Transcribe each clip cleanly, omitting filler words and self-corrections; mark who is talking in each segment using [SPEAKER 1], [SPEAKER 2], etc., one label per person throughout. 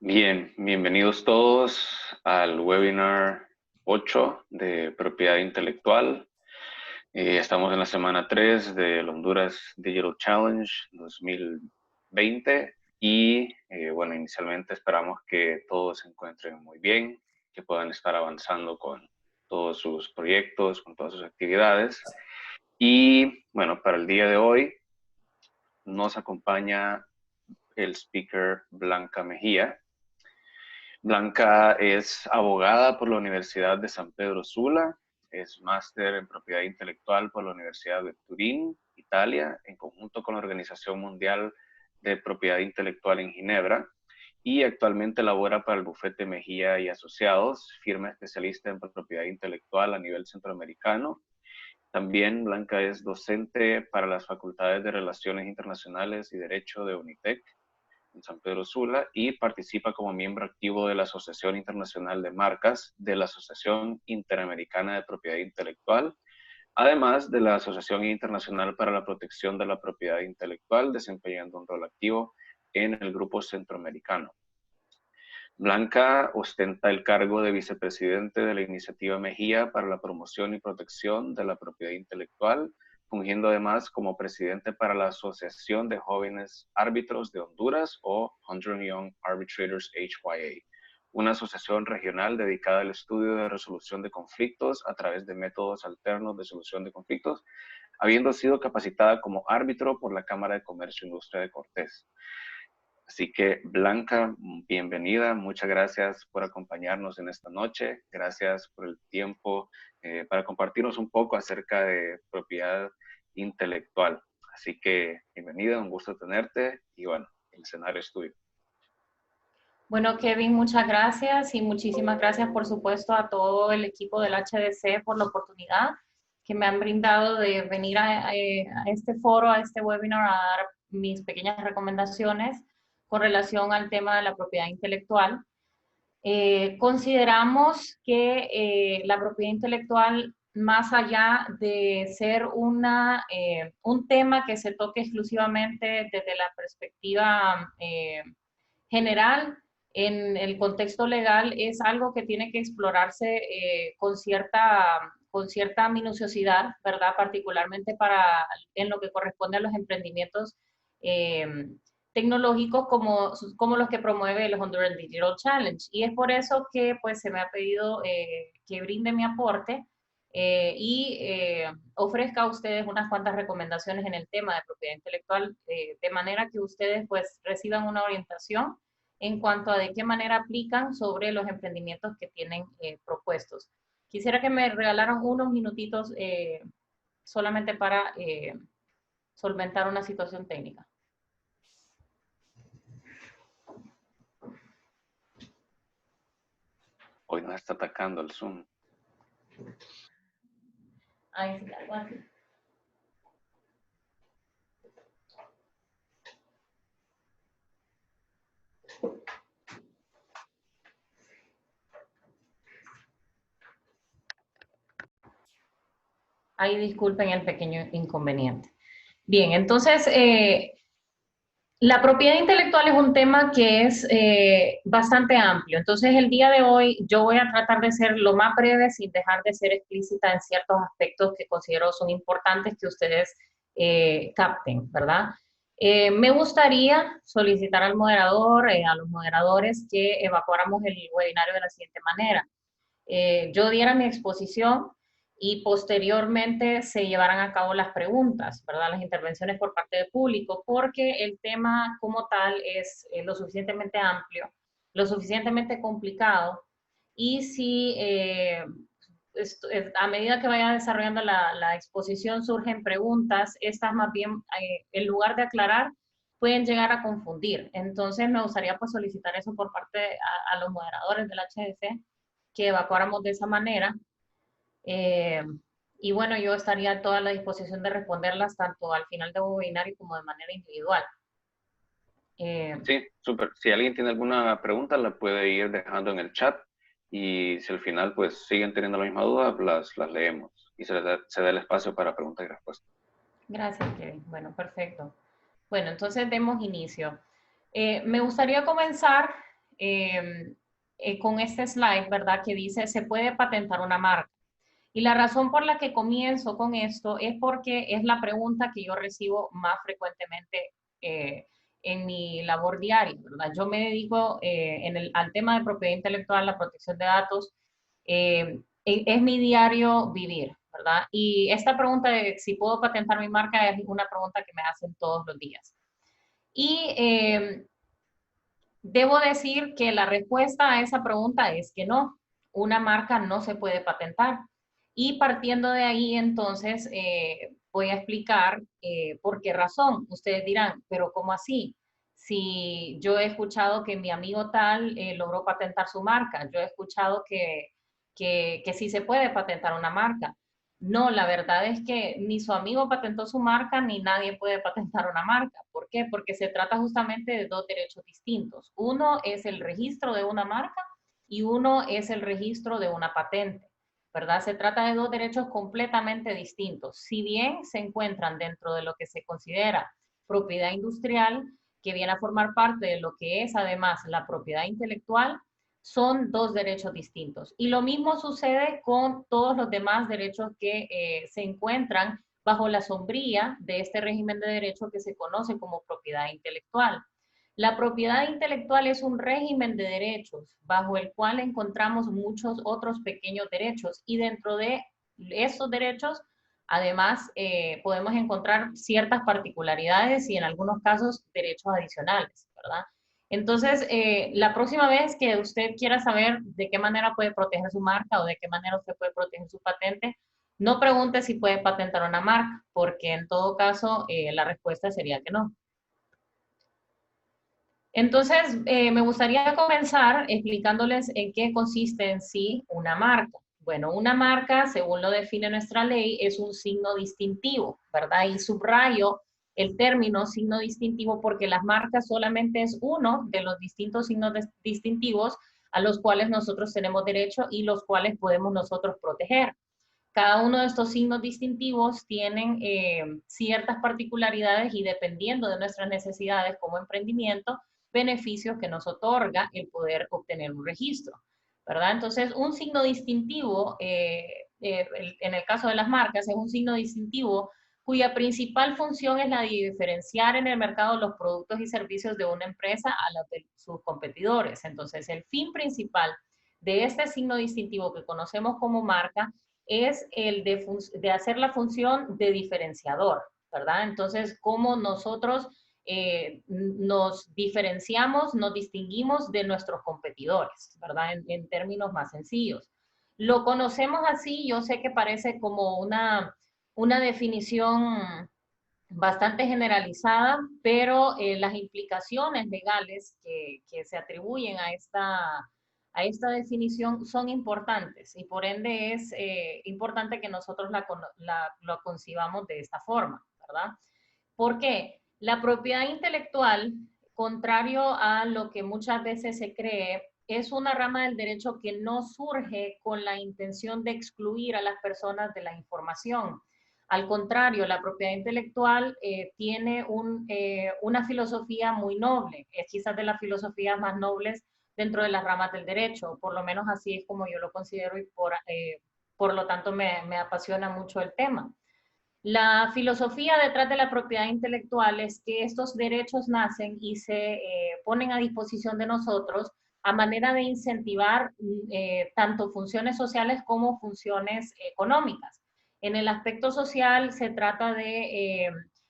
[SPEAKER 1] Bien, bienvenidos todos al webinar 8 de propiedad intelectual. Estamos en la semana 3 del Honduras Digital Challenge 2020 y bueno, inicialmente esperamos que todos se encuentren muy bien, que puedan estar avanzando con todos sus proyectos, con todas sus actividades. Y bueno, para el día de hoy nos acompaña el speaker Blanca Mejía. Blanca es abogada por la Universidad de San Pedro Sula, es máster en propiedad intelectual por la Universidad de Turín, Italia, en conjunto con la Organización Mundial de Propiedad Intelectual en Ginebra, y actualmente labora para el bufete Mejía y Asociados, firma especialista en propiedad intelectual a nivel centroamericano. También Blanca es docente para las facultades de Relaciones Internacionales y Derecho de UNITEC en San Pedro Sula y participa como miembro activo de la Asociación Internacional de Marcas, de la Asociación Interamericana de Propiedad Intelectual, además de la Asociación Internacional para la Protección de la Propiedad Intelectual, desempeñando un rol activo en el Grupo Centroamericano. Blanca ostenta el cargo de vicepresidente de la Iniciativa Mejía para la promoción y protección de la propiedad intelectual, fungiendo además como presidente para la Asociación de Jóvenes Árbitros de Honduras o Honduran Young Arbitrators HYA, una asociación regional dedicada al estudio de resolución de conflictos a través de métodos alternos de solución de conflictos, habiendo sido capacitada como árbitro por la Cámara de Comercio e Industria de Cortés. Así que, Blanca, bienvenida. Muchas gracias por acompañarnos en esta noche. Gracias por el tiempo para compartirnos un poco acerca de propiedad intelectual. Así que, bienvenida, un gusto tenerte y bueno, el escenario es tuyo.
[SPEAKER 2] Bueno, Kevin, muchas gracias y muchísimas gracias, por supuesto, a todo el equipo del HDC por la oportunidad que me han brindado de venir a este foro, a este webinar, a dar mis pequeñas recomendaciones con relación al tema de la propiedad intelectual. Consideramos que la propiedad intelectual, más allá de ser un tema que se toque exclusivamente desde la perspectiva general, en el contexto legal, es algo que tiene que explorarse con cierta minuciosidad, ¿verdad? Particularmente en lo que corresponde a los emprendimientos tecnológicos como los que promueve el Honduran Digital Challenge. Y es por eso que pues, se me ha pedido que brinde mi aporte y ofrezca a ustedes unas cuantas recomendaciones en el tema de propiedad intelectual, de manera que ustedes pues reciban una orientación en cuanto a de qué manera aplican sobre los emprendimientos que tienen propuestos. Quisiera que me regalaran unos minutitos solamente para solventar una situación técnica.
[SPEAKER 1] Hoy nos está atacando el Zoom.
[SPEAKER 2] Ahí sí, algo así. Ahí disculpen el pequeño inconveniente. Bien, entonces, la propiedad intelectual es un tema que es bastante amplio. Entonces, el día de hoy yo voy a tratar de ser lo más breve sin dejar de ser explícita en ciertos aspectos que considero son importantes que ustedes capten, ¿verdad? Me gustaría solicitar al moderador, a los moderadores, que evacuáramos el webinario de la siguiente manera. Yo diera mi exposición y posteriormente se llevarán a cabo las preguntas, ¿verdad? Las intervenciones por parte del público, porque el tema como tal es lo suficientemente amplio, lo suficientemente complicado, y si a medida que vaya desarrollando la exposición surgen preguntas, estas más bien, en lugar de aclarar, pueden llegar a confundir. Entonces me gustaría pues solicitar eso por parte a los moderadores del HDC, que evacuáramos de esa manera. Y bueno, yo estaría a toda la disposición de responderlas tanto al final del webinario como de manera individual.
[SPEAKER 1] Sí, súper. Si alguien tiene alguna pregunta, la puede ir dejando en el chat y si al final pues siguen teniendo la misma duda, las leemos y se da el espacio para preguntas y respuestas.
[SPEAKER 2] Gracias, Kevin. Bueno, perfecto. Bueno, entonces demos inicio. Me gustaría comenzar con este slide, ¿verdad? Que dice, se puede patentar una marca. Y la razón por la que comienzo con esto es porque es la pregunta que yo recibo más frecuentemente en mi labor diaria, ¿verdad? Yo me dedico al tema de propiedad intelectual, la protección de datos, es mi diario vivir, ¿verdad? Y esta pregunta de si puedo patentar mi marca es una pregunta que me hacen todos los días. Y debo decir que la respuesta a esa pregunta es que no, una marca no se puede patentar. Y partiendo de ahí, entonces, voy a explicar por qué razón. Ustedes dirán, pero ¿cómo así? Si yo he escuchado que mi amigo tal logró patentar su marca, yo he escuchado que sí se puede patentar una marca. No, la verdad es que ni su amigo patentó su marca, ni nadie puede patentar una marca. ¿Por qué? Porque se trata justamente de dos derechos distintos. Uno es el registro de una marca y uno es el registro de una patente, ¿verdad? Se trata de dos derechos completamente distintos. Si bien se encuentran dentro de lo que se considera propiedad industrial, que viene a formar parte de lo que es además la propiedad intelectual, son dos derechos distintos. Y lo mismo sucede con todos los demás derechos que se encuentran bajo la sombría de este régimen de derecho que se conoce como propiedad intelectual. La propiedad intelectual es un régimen de derechos bajo el cual encontramos muchos otros pequeños derechos y dentro de esos derechos además podemos encontrar ciertas particularidades y en algunos casos derechos adicionales, ¿verdad? Entonces, la próxima vez que usted quiera saber de qué manera puede proteger su marca o de qué manera usted puede proteger su patente, no pregunte si puede patentar una marca, porque en todo caso la respuesta sería que no. Entonces, me gustaría comenzar explicándoles en qué consiste en sí una marca. Bueno, una marca, según lo define nuestra ley, es un signo distintivo, ¿verdad? Y subrayo el término signo distintivo porque las marcas solamente es uno de los distintos signos distintivos a los cuales nosotros tenemos derecho y los cuales podemos nosotros proteger. Cada uno de estos signos distintivos tienen ciertas particularidades y dependiendo de nuestras necesidades como emprendimiento, beneficios que nos otorga el poder obtener un registro, ¿verdad? Entonces, un signo distintivo, en el caso de las marcas, es un signo distintivo cuya principal función es la de diferenciar en el mercado los productos y servicios de una empresa a los de sus competidores. Entonces, el fin principal de este signo distintivo que conocemos como marca es el de hacer la función de diferenciador, ¿verdad? Entonces, cómo nosotros nos diferenciamos, nos distinguimos de nuestros competidores, ¿verdad? En términos más sencillos. Lo conocemos así, yo sé que parece como una definición bastante generalizada, pero las implicaciones legales que se atribuyen a esta definición son importantes y por ende es importante que nosotros lo concibamos de esta forma, ¿verdad? ¿Por qué? La propiedad intelectual, contrario a lo que muchas veces se cree, es una rama del derecho que no surge con la intención de excluir a las personas de la información. Al contrario, la propiedad intelectual tiene una filosofía muy noble, es quizás de las filosofías más nobles dentro de las ramas del derecho, por lo menos así es como yo lo considero y por lo tanto me apasiona mucho el tema. La filosofía detrás de la propiedad intelectual es que estos derechos nacen y se ponen a disposición de nosotros a manera de incentivar tanto funciones sociales como funciones económicas. En el aspecto social se trata de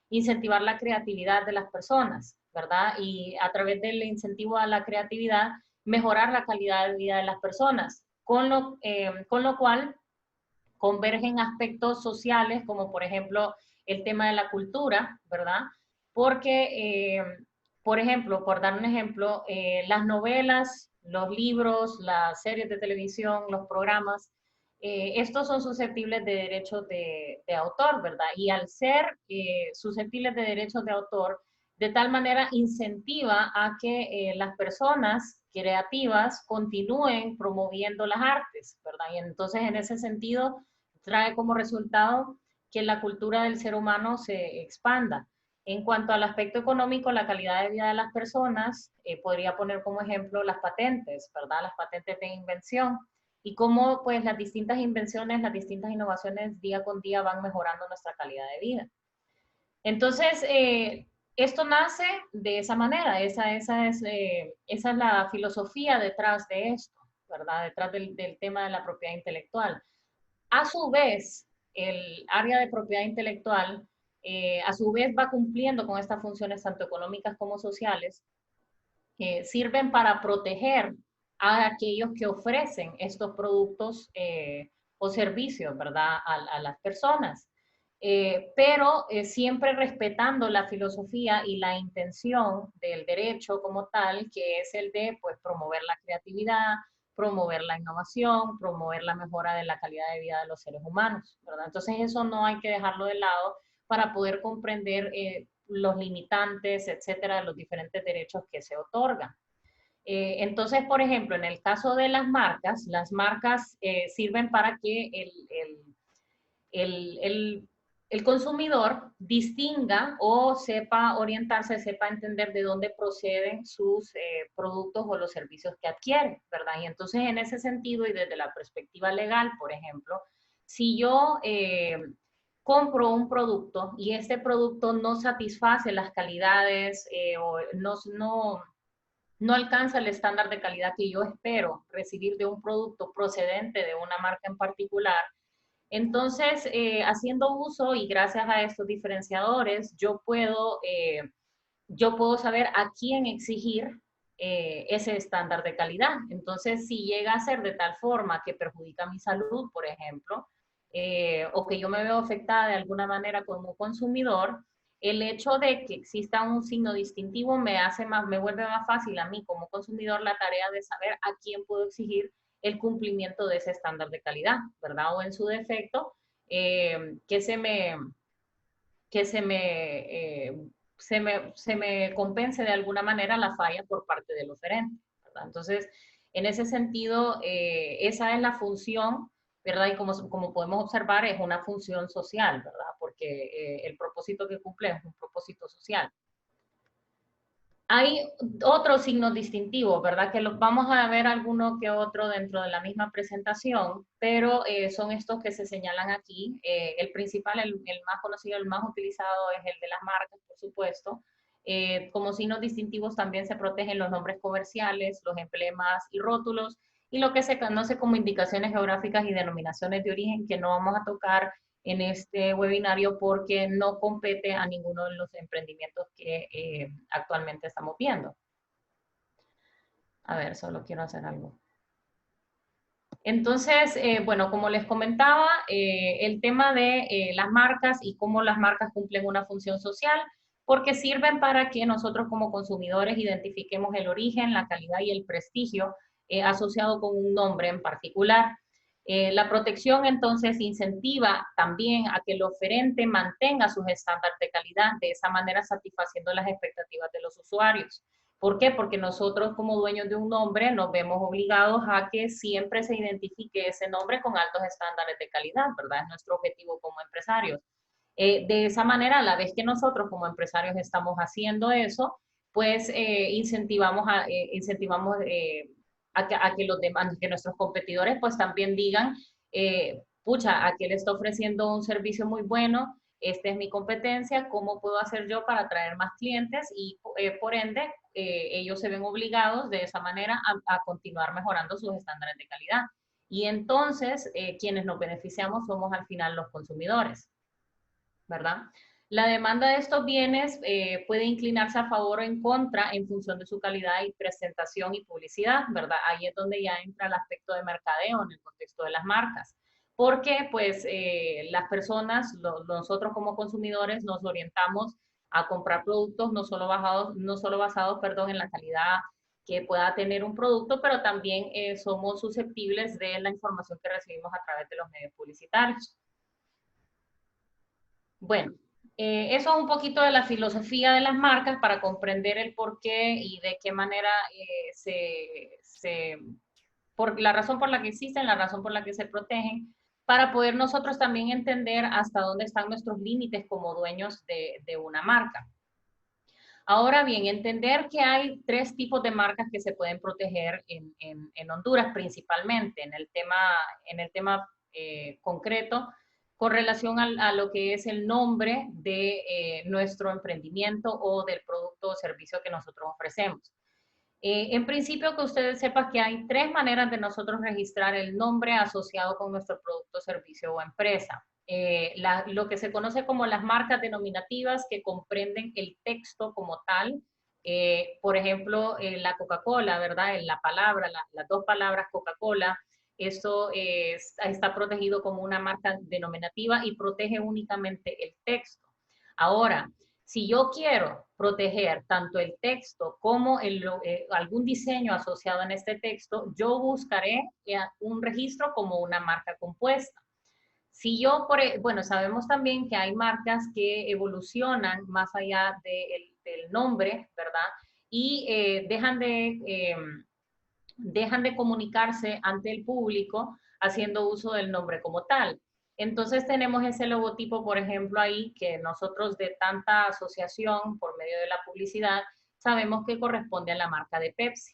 [SPEAKER 2] incentivar la creatividad de las personas, ¿verdad? Y a través del incentivo a la creatividad, mejorar la calidad de vida de las personas, con lo cual convergen aspectos sociales, como por ejemplo el tema de la cultura, ¿verdad? Porque, por ejemplo, por dar un ejemplo, las novelas, los libros, las series de televisión, los programas, estos son susceptibles de derechos de autor, ¿verdad? Y al ser susceptibles de derechos de autor, de tal manera incentiva a que las personas creativas continúen promoviendo las artes, ¿verdad? Y entonces en ese sentido trae como resultado que la cultura del ser humano se expanda. En cuanto al aspecto económico, la calidad de vida de las personas, podría poner como ejemplo las patentes, ¿verdad? Las patentes de invención y cómo pues las distintas invenciones, las distintas innovaciones día con día van mejorando nuestra calidad de vida. Entonces, esto nace de esa manera, esa es la filosofía detrás de esto, ¿verdad? Detrás del tema de la propiedad intelectual. A su vez, el área de propiedad intelectual, a su vez, va cumpliendo con estas funciones tanto económicas como sociales, que sirven para proteger a aquellos que ofrecen estos productos o servicios, ¿verdad?, a las personas. Pero siempre respetando la filosofía y la intención del derecho como tal, que es el de pues, promover la creatividad, promover la innovación, promover la mejora de la calidad de vida de los seres humanos, ¿verdad? Entonces eso no hay que dejarlo de lado para poder comprender los limitantes, etcétera, de los diferentes derechos que se otorgan. Entonces, por ejemplo, en el caso de las marcas sirven para que el, el, el consumidor distinga o sepa orientarse, sepa entender de dónde proceden sus productos o los servicios que adquiere, ¿verdad? Y entonces, en ese sentido y desde la perspectiva legal, por ejemplo, si yo compro un producto y este producto no satisface las calidades o no alcanza el estándar de calidad que yo espero recibir de un producto procedente de una marca en particular, entonces, haciendo uso y gracias a estos diferenciadores, yo puedo saber a quién exigir ese estándar de calidad. Entonces, si llega a ser de tal forma que perjudica mi salud, por ejemplo, o que yo me veo afectada de alguna manera como consumidor, el hecho de que exista un signo distintivo me vuelve más fácil a mí como consumidor la tarea de saber a quién puedo exigir el cumplimiento de ese estándar de calidad, ¿verdad? O en su defecto, que se me, que se me compense de alguna manera la falla por parte del oferente, ¿verdad? Entonces, en ese sentido, esa es la función, ¿verdad? Y como podemos observar, es una función social, ¿verdad? Porque el propósito que cumple es un propósito social. Hay otros signos distintivos, ¿verdad? Que los vamos a ver alguno que otro dentro de la misma presentación, pero son estos que se señalan aquí. El principal, el más conocido, el más utilizado es el de las marcas, por supuesto. Como signos distintivos también se protegen los nombres comerciales, los emblemas y rótulos, y lo que se conoce como indicaciones geográficas y denominaciones de origen, que no vamos a tocar en este webinario porque no compete a ninguno de los emprendimientos que actualmente estamos viendo. A ver, solo quiero hacer algo. Entonces, bueno, como les comentaba, el tema de las marcas y cómo las marcas cumplen una función social, porque sirven para que nosotros como consumidores identifiquemos el origen, la calidad y el prestigio asociado con un nombre en particular. La protección entonces incentiva también a que el oferente mantenga sus estándares de calidad, de esa manera satisfaciendo las expectativas de los usuarios. ¿Por qué? Porque nosotros como dueños de un nombre nos vemos obligados a que siempre se identifique ese nombre con altos estándares de calidad, ¿verdad? Es nuestro objetivo como empresarios. De esa manera, a la vez que nosotros como empresarios estamos haciendo eso, pues incentivamos a que los demás, que nuestros competidores pues también digan, pucha, aquel está ofreciendo un servicio muy bueno, esta es mi competencia, ¿cómo puedo hacer yo para atraer más clientes? Y por ende, ellos se ven obligados de esa manera a continuar mejorando sus estándares de calidad. Y entonces, quienes nos beneficiamos somos al final los consumidores, ¿verdad? La demanda de estos bienes puede inclinarse a favor o en contra en función de su calidad y presentación y publicidad, ¿verdad? Ahí es donde ya entra el aspecto de mercadeo en el contexto de las marcas. Porque pues las personas, nosotros como consumidores nos orientamos a comprar productos no solo basados, perdón, en la calidad que pueda tener un producto, pero también somos susceptibles de la información que recibimos a través de los medios publicitarios. Bueno, eso es un poquito de la filosofía de las marcas para comprender el por qué y de qué manera por la razón por la que existen, la razón por la que se protegen, para poder nosotros también entender hasta dónde están nuestros límites como dueños de una marca. Ahora bien, entender que hay tres tipos de marcas que se pueden proteger en Honduras principalmente, en el tema concreto, con relación a lo que es el nombre de nuestro emprendimiento o del producto o servicio que nosotros ofrecemos. En principio, que ustedes sepan que hay tres maneras de nosotros registrar el nombre asociado con nuestro producto, servicio o empresa. Lo que se conoce como las marcas denominativas, que comprenden el texto como tal. Por ejemplo, la Coca-Cola, ¿verdad? En la palabra, las dos palabras Coca-Cola, eso está protegido como una marca denominativa y protege únicamente el texto. Ahora, si yo quiero proteger tanto el texto como algún diseño asociado en este texto, yo buscaré un registro como una marca compuesta. Si yo, bueno, sabemos también que hay marcas que evolucionan más allá del nombre, ¿verdad? Y dejan de comunicarse ante el público haciendo uso del nombre como tal. Entonces tenemos ese logotipo, por ejemplo, ahí que nosotros de tanta asociación por medio de la publicidad sabemos que corresponde a la marca de Pepsi.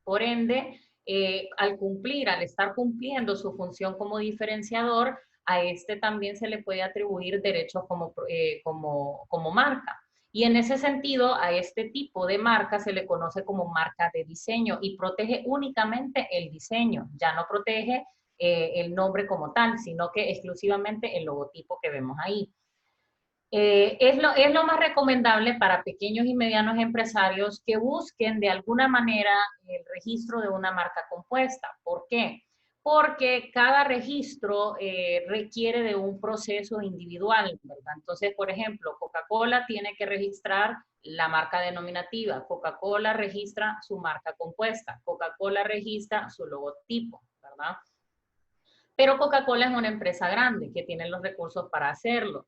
[SPEAKER 2] Por ende, al estar cumpliendo su función como diferenciador, a este también se le puede atribuir derechos como marca. Y en ese sentido, a este tipo de marca se le conoce como marca de diseño y protege únicamente el diseño, ya no protege el nombre como tal, sino que exclusivamente el logotipo que vemos ahí. Es lo más recomendable para pequeños y medianos empresarios que busquen de alguna manera el registro de una marca compuesta. ¿Por qué? Porque cada registro requiere de un proceso individual, ¿verdad? Entonces, por ejemplo, Coca-Cola tiene que registrar la marca denominativa, Coca-Cola registra su marca compuesta, Coca-Cola registra su logotipo, ¿verdad? Pero Coca-Cola es una empresa grande que tiene los recursos para hacerlo.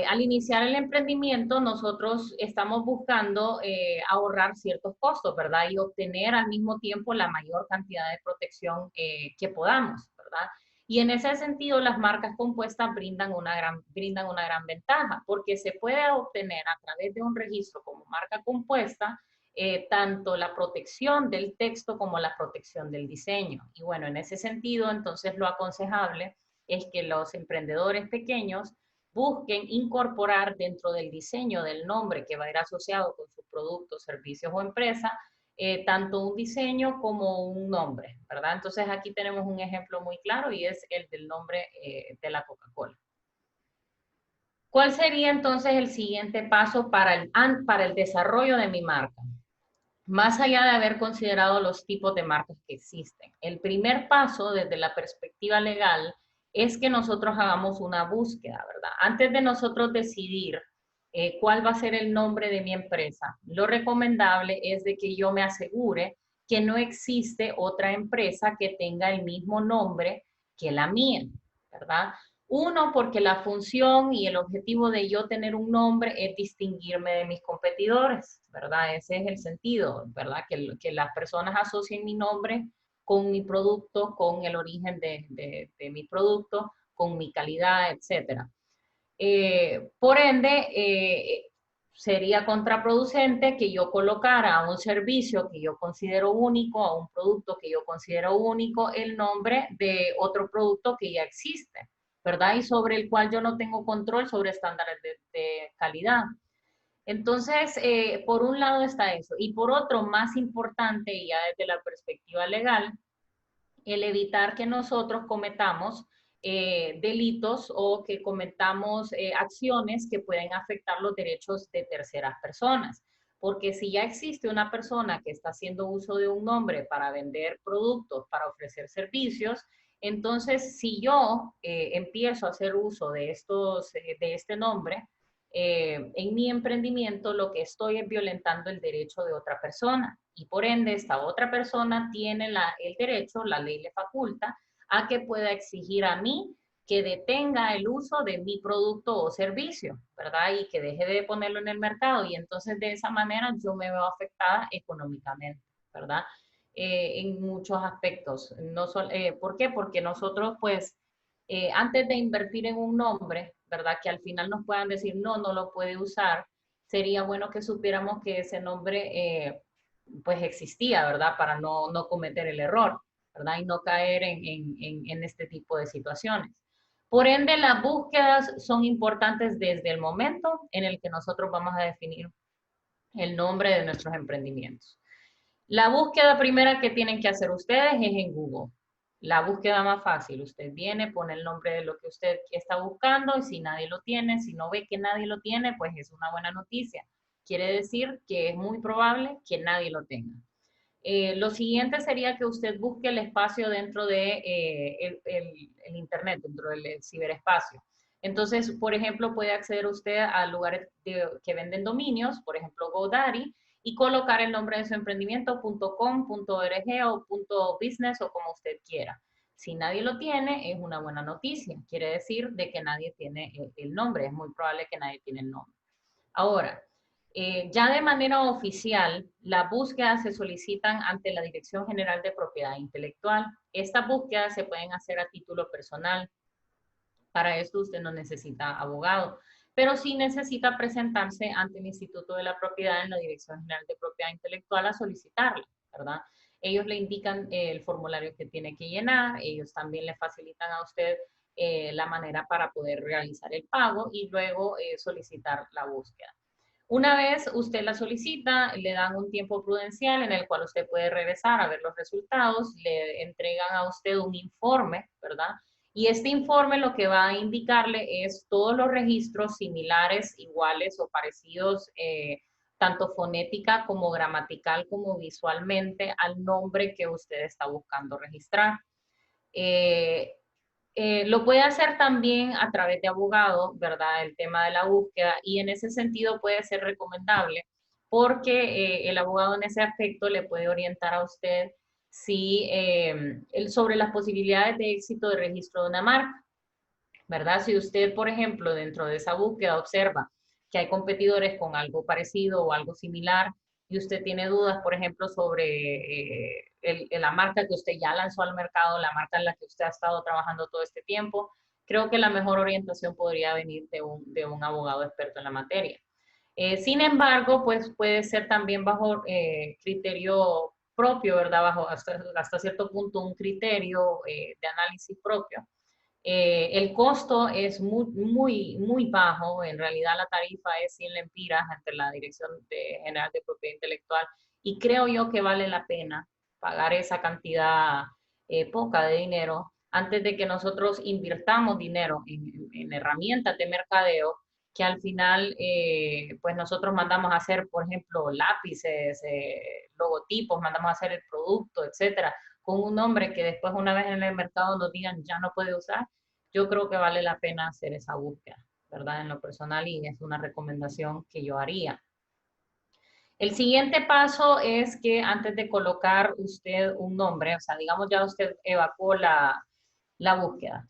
[SPEAKER 2] Al iniciar el emprendimiento, nosotros estamos buscando ahorrar ciertos costos, ¿verdad? Y obtener al mismo tiempo la mayor cantidad de protección que podamos, ¿verdad? Y en ese sentido, las marcas compuestas brindan una gran ventaja, porque se puede obtener a través de un registro como marca compuesta tanto la protección del texto como la protección del diseño. Y bueno, en ese sentido, entonces lo aconsejable es que los emprendedores pequeños busquen incorporar dentro del diseño del nombre que va a ir asociado con sus productos, servicios o empresa, tanto un diseño como un nombre, ¿verdad? Entonces aquí tenemos un ejemplo muy claro y es el del nombre de la Coca-Cola. ¿Cuál sería entonces el siguiente paso para el desarrollo de mi marca? Más allá de haber considerado los tipos de marcas que existen, el primer paso desde la perspectiva legal es que nosotros hagamos una búsqueda, ¿verdad? Antes de nosotros decidir cuál va a ser el nombre de mi empresa, lo recomendable es de que yo me asegure que no existe otra empresa que tenga el mismo nombre que la mía, ¿verdad? Uno, porque la función y el objetivo de yo tener un nombre es distinguirme de mis competidores, ¿verdad? Ese es el sentido, ¿verdad? Que las personas asocien mi nombre con mi producto, con el origen de mi producto, con mi calidad, etcétera. Por ende, sería contraproducente que yo colocara a un servicio que yo considero único, a un producto que yo considero único, el nombre de otro producto que ya existe, ¿verdad? Y sobre el cual yo no tengo control sobre estándares de calidad. Entonces, por un lado está eso. Y por otro, más importante, ya desde la perspectiva legal, el evitar que nosotros cometamos delitos o que cometamos acciones que pueden afectar los derechos de terceras personas. Porque si ya existe una persona que está haciendo uso de un nombre para vender productos, para ofrecer servicios, entonces si yo empiezo a hacer uso de este nombre, en mi emprendimiento lo que estoy es violentando el derecho de otra persona y por ende esta otra persona tiene el derecho, la ley le faculta, a que pueda exigir a mí que detenga el uso de mi producto o servicio, ¿verdad? Y que deje de ponerlo en el mercado y entonces de esa manera yo me veo afectada económicamente, ¿verdad? En muchos aspectos. No ¿Por qué? Porque nosotros pues antes de invertir en un nombre, ¿verdad? Que al final nos puedan decir, no, no lo puede usar, sería bueno que supiéramos que ese nombre pues existía, ¿verdad? Para no cometer el error, ¿verdad? Y no caer en este tipo de situaciones. Por ende, las búsquedas son importantes desde el momento en el que nosotros vamos a definir el nombre de nuestros emprendimientos. La búsqueda primera que tienen que hacer ustedes es en Google. La búsqueda más fácil, usted viene, pone el nombre de lo que usted está buscando y si nadie lo tiene, si no ve que nadie lo tiene, pues es una buena noticia. Quiere decir que es muy probable que nadie lo tenga. Lo siguiente sería que usted busque el espacio dentro de el Internet, dentro del ciberespacio. Entonces, por ejemplo, puede acceder usted a lugares que venden dominios, por ejemplo, GoDaddy, y colocar el nombre de su emprendimiento .com, .org o .business o como usted quiera. Si nadie lo tiene, es una buena noticia. Quiere decir de que nadie tiene el nombre. Es muy probable que nadie tiene el nombre. Ahora, ya de manera oficial, las búsquedas se solicitan ante la Dirección General de Propiedad Intelectual. Estas búsquedas se pueden hacer a título personal. Para esto usted no necesita abogado, pero sí necesita presentarse ante el Instituto de la Propiedad en la Dirección General de Propiedad Intelectual a solicitarla, ¿verdad? Ellos le indican el formulario que tiene que llenar, ellos también le facilitan a usted la manera para poder realizar el pago y luego solicitar la búsqueda. Una vez usted la solicita, le dan un tiempo prudencial en el cual usted puede regresar a ver los resultados, le entregan a usted un informe, ¿verdad? Y este informe lo que va a indicarle es todos los registros similares, iguales o parecidos, tanto fonética como gramatical como visualmente, al nombre que usted está buscando registrar. Eh, lo puede hacer también a través de abogado, ¿verdad? El tema de la búsqueda y en ese sentido puede ser recomendable porque el abogado en ese aspecto le puede orientar a usted si, sobre las posibilidades de éxito de registro de una marca, ¿verdad? Si usted, por ejemplo, dentro de esa búsqueda observa que hay competidores con algo parecido o algo similar y usted tiene dudas, por ejemplo, sobre la marca que usted ya lanzó al mercado, la marca en la que usted ha estado trabajando todo este tiempo, creo que la mejor orientación podría venir de un abogado experto en la materia. Sin embargo, pues puede ser también bajo criterio propio, ¿verdad? Bajo hasta cierto punto un criterio de análisis propio. El costo es muy bajo, en realidad la tarifa es 100 lempiras ante la Dirección General de Propiedad Intelectual y creo yo que vale la pena pagar esa cantidad poca de dinero antes de que nosotros invirtamos dinero en herramientas de mercadeo que al final pues nosotros mandamos a hacer, por ejemplo, lápices, logotipos, mandamos a hacer el producto, etcétera, con un nombre que después una vez en el mercado nos digan ya no puede usar, yo creo que vale la pena hacer esa búsqueda, ¿verdad? En lo personal y es una recomendación que yo haría. El siguiente paso es que antes de colocar usted un nombre, o sea, digamos ya usted evacuó la búsqueda,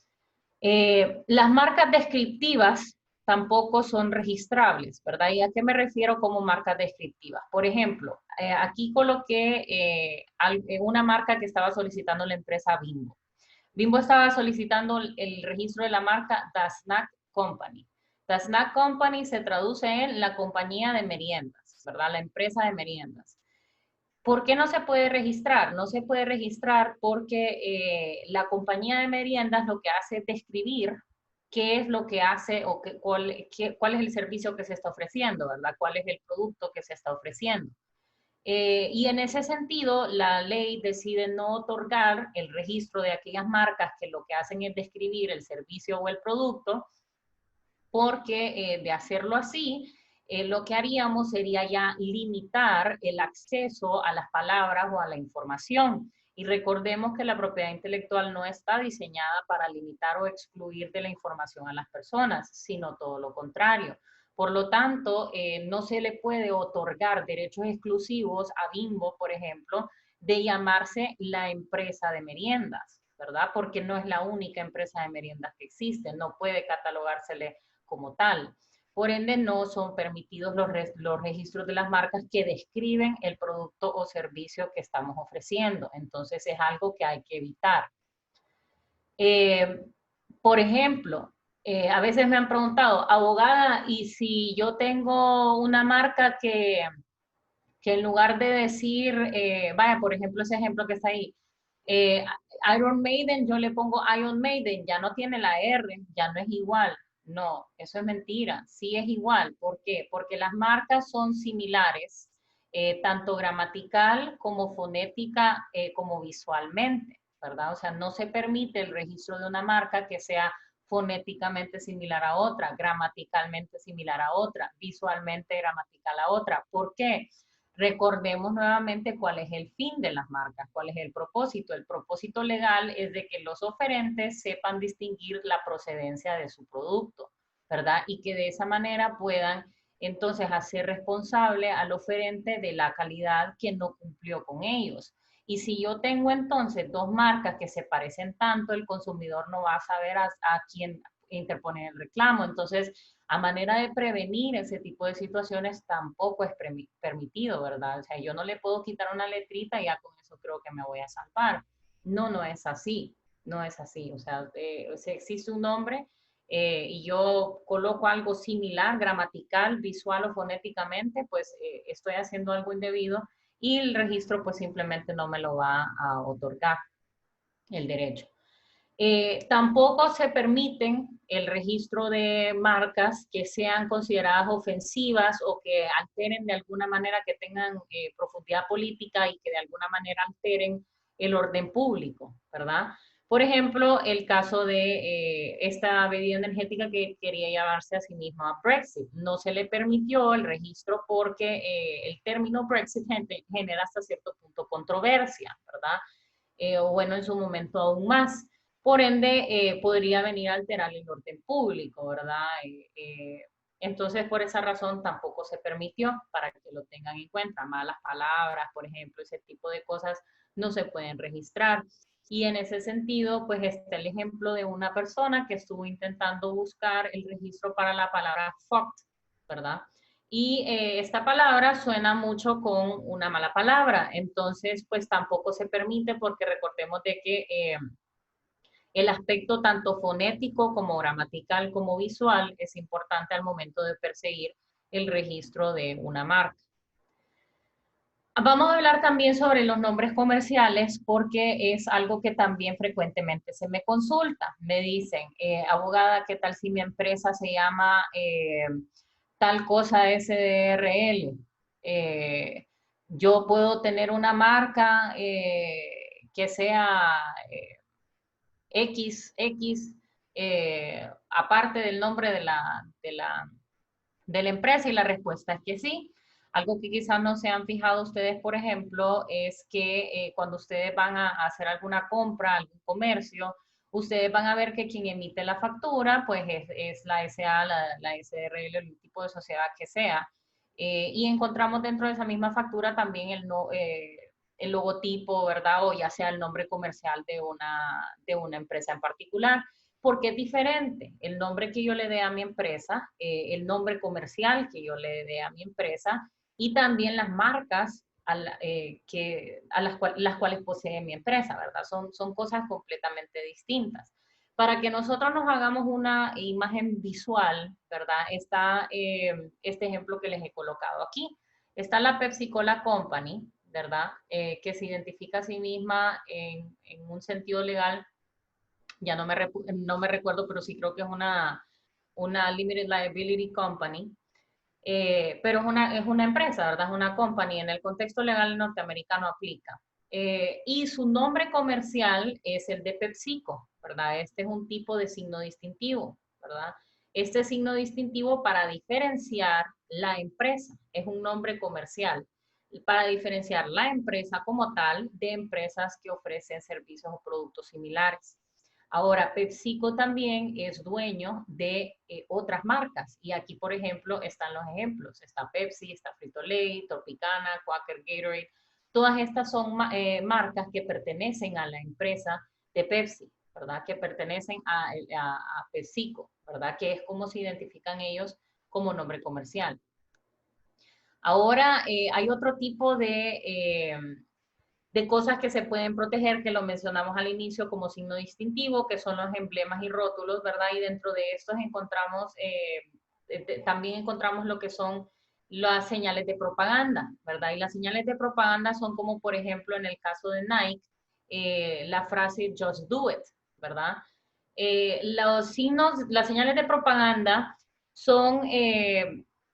[SPEAKER 2] las marcas descriptivas tampoco son registrables, ¿verdad? ¿Y a qué me refiero como marcas descriptivas? Por ejemplo, aquí coloqué una marca que estaba solicitando la empresa Bimbo. Bimbo estaba solicitando el registro de la marca The Snack Company. The Snack Company se traduce en la compañía de meriendas, ¿verdad? La empresa de meriendas. ¿Por qué no se puede registrar? No se puede registrar porque la compañía de meriendas lo que hace es describir qué es lo que hace o cuál es el servicio que se está ofreciendo, ¿verdad? ¿Cuál es el producto que se está ofreciendo? Y en ese sentido, la ley decide no otorgar el registro de aquellas marcas que lo que hacen es describir el servicio o el producto, porque de hacerlo así, lo que haríamos sería ya limitar el acceso a las palabras o a la información. Y recordemos que la propiedad intelectual no está diseñada para limitar o excluir de la información a las personas, sino todo lo contrario. Por lo tanto, no se le puede otorgar derechos exclusivos a Bimbo, por ejemplo, de llamarse la empresa de meriendas, ¿verdad? Porque no es la única empresa de meriendas que existe, no puede catalogársele como tal. Por ende, no son permitidos los registros de las marcas que describen el producto o servicio que estamos ofreciendo. Entonces, es algo que hay que evitar. Por ejemplo, A veces me han preguntado, abogada, ¿y si yo tengo una marca que en lugar de decir, vaya, por ejemplo, ese ejemplo que está ahí, eh, Iron Maiden, yo le pongo Iron Maiden, ya no tiene la R, ya no es igual. No, eso es mentira, sí es igual. ¿Por qué? Porque las marcas son similares, tanto gramatical como fonética, como visualmente, ¿verdad? O sea, no se permite el registro de una marca que sea fonéticamente similar a otra, gramaticalmente similar a otra, visualmente gramatical a otra. ¿Por qué? Recordemos nuevamente cuál es el fin de las marcas, cuál es el propósito. El propósito legal es de que los oferentes sepan distinguir la procedencia de su producto, ¿verdad? Y que de esa manera puedan entonces hacer responsable al oferente de la calidad que no cumplió con ellos. Y si yo tengo entonces dos marcas que se parecen tanto, el consumidor no va a saber a quién interponer el reclamo. Entonces, a manera de prevenir ese tipo de situaciones tampoco es permitido, ¿verdad? O sea, yo no le puedo quitar una letrita y ya con eso creo que me voy a salvar. No, no es así, no es así. O sea, si existe un nombre y yo coloco algo similar, gramatical, visual o fonéticamente, pues estoy haciendo algo indebido y el registro pues simplemente no me lo va a otorgar el derecho. Tampoco se permiten el registro de marcas que sean consideradas ofensivas o que alteren de alguna manera, que tengan profundidad política y que de alguna manera alteren el orden público, ¿verdad? Por ejemplo, el caso de esta bebida energética que quería llamarse a sí misma Brexit. No se le permitió el registro porque el término Brexit genera hasta cierto punto controversia, ¿verdad? O bueno, en su momento aún más. Por ende, podría venir a alterar el orden público, ¿verdad? Entonces, por esa razón tampoco se permitió, para que lo tengan en cuenta. Malas palabras, por ejemplo, ese tipo de cosas no se pueden registrar. Y en ese sentido, pues está el ejemplo de una persona que estuvo intentando buscar el registro para la palabra fucked, ¿verdad? Y esta palabra suena mucho con una mala palabra, entonces pues tampoco se permite porque recordemos de que el aspecto tanto fonético como gramatical como visual es importante al momento de perseguir el registro de una marca. Vamos a hablar también sobre los nombres comerciales porque es algo que también frecuentemente se me consulta. Me dicen, abogada, ¿qué tal si mi empresa se llama tal cosa SDRL? Eh, yo puedo tener una marca que sea XX, aparte del nombre de la empresa, y la respuesta es que sí. Algo que quizás no se han fijado ustedes, por ejemplo, es que cuando ustedes van a hacer alguna compra, algún comercio, ustedes van a ver que quien emite la factura, pues es la SA, la SRL, el tipo de sociedad que sea. Y encontramos dentro de esa misma factura también el logotipo, ¿verdad? O ya sea el nombre comercial de una empresa en particular, porque es diferente el nombre que yo le dé a mi empresa, el nombre comercial que yo le dé a mi empresa y también las marcas las cuales posee mi empresa, ¿verdad? Son cosas completamente distintas. Para que nosotros nos hagamos una imagen visual, ¿verdad? Está este ejemplo que les he colocado aquí. Está la Pepsi Cola Company, ¿verdad? Que se identifica a sí misma en un sentido legal, ya no me recuerdo, pero sí creo que es una Limited Liability Company, pero es una empresa, ¿verdad? Es una company, en el contexto legal norteamericano aplica. Y su nombre comercial es el de PepsiCo, ¿verdad? Este es un tipo de signo distintivo, ¿verdad? Este signo distintivo para diferenciar la empresa, es un nombre comercial, para diferenciar la empresa como tal de empresas que ofrecen servicios o productos similares. Ahora, PepsiCo también es dueño de otras marcas y aquí, por ejemplo, están los ejemplos. Está Pepsi, está Frito-Lay, Tropicana, Quaker, Gatorade. Todas estas son marcas que pertenecen a la empresa de Pepsi, ¿verdad? Que pertenecen a PepsiCo, ¿verdad? Que es como se identifican ellos como nombre comercial. Ahora, hay otro tipo de cosas que se pueden proteger, que lo mencionamos al inicio como signo distintivo, que son los emblemas y rótulos, ¿verdad? Y dentro de estos encontramos, también encontramos lo que son las señales de propaganda, ¿verdad? Y las señales de propaganda son como, por ejemplo, en el caso de Nike, la frase just do it, ¿verdad? Los signos, las señales de propaganda son,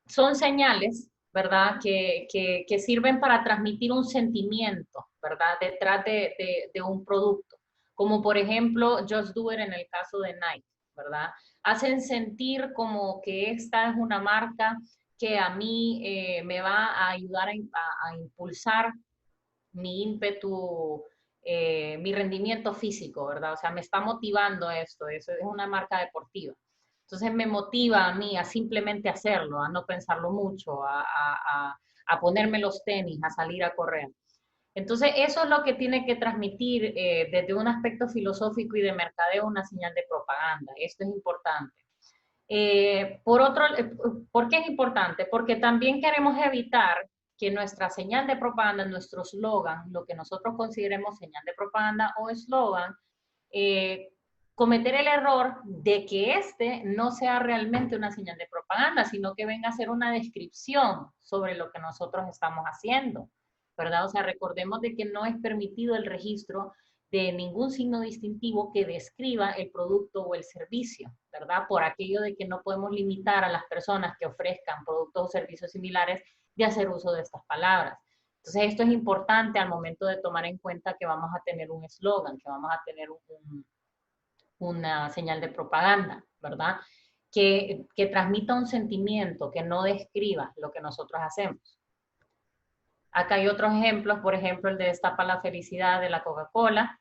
[SPEAKER 2] son señales, ¿verdad? Que sirven para transmitir un sentimiento, ¿verdad? Detrás de un producto. Como por ejemplo, Just Do It en el caso de Nike, ¿verdad? Hacen sentir como que esta es una marca que a mí me va a ayudar a impulsar mi ímpetu, mi rendimiento físico, ¿verdad? O sea, me está motivando esto, eso es una marca deportiva. Entonces me motiva a mí a simplemente hacerlo, a no pensarlo mucho, a ponerme los tenis, a salir a correr. Entonces eso es lo que tiene que transmitir desde un aspecto filosófico y de mercadeo una señal de propaganda. Esto es importante. ¿Por qué es importante? Porque también queremos evitar que nuestra señal de propaganda, nuestro slogan, lo que nosotros consideremos señal de propaganda o eslogan, eh, cometer el error de que este no sea realmente una señal de propaganda, sino que venga a ser una descripción sobre lo que nosotros estamos haciendo, ¿verdad? O sea, recordemos de que no es permitido el registro de ningún signo distintivo que describa el producto o el servicio, ¿verdad? Por aquello de que no podemos limitar a las personas que ofrezcan productos o servicios similares de hacer uso de estas palabras. Entonces, esto es importante al momento de tomar en cuenta que vamos a tener un eslogan, que vamos a tener una señal de propaganda, ¿verdad? Que transmita un sentimiento, que no describa lo que nosotros hacemos. Acá hay otros ejemplos, por ejemplo, el de Destapa la Felicidad de la Coca-Cola,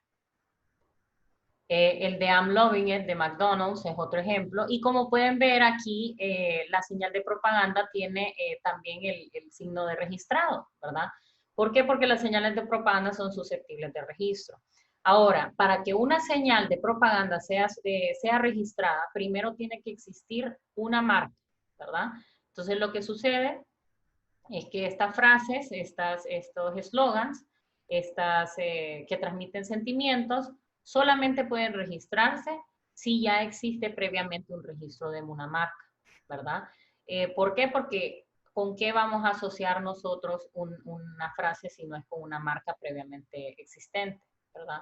[SPEAKER 2] el de I'm Loving It de McDonald's es otro ejemplo. Y como pueden ver aquí, la señal de propaganda tiene también el signo de registrado, ¿verdad? ¿Por qué? Porque las señales de propaganda son susceptibles de registro. Ahora, para que una señal de propaganda sea registrada, primero tiene que existir una marca, ¿verdad? Entonces, lo que sucede es que estas frases, estos eslogans, que transmiten sentimientos, solamente pueden registrarse si ya existe previamente un registro de una marca, ¿verdad? ¿Por qué? Porque ¿con qué vamos a asociar nosotros una frase si no es con una marca previamente existente, ¿verdad?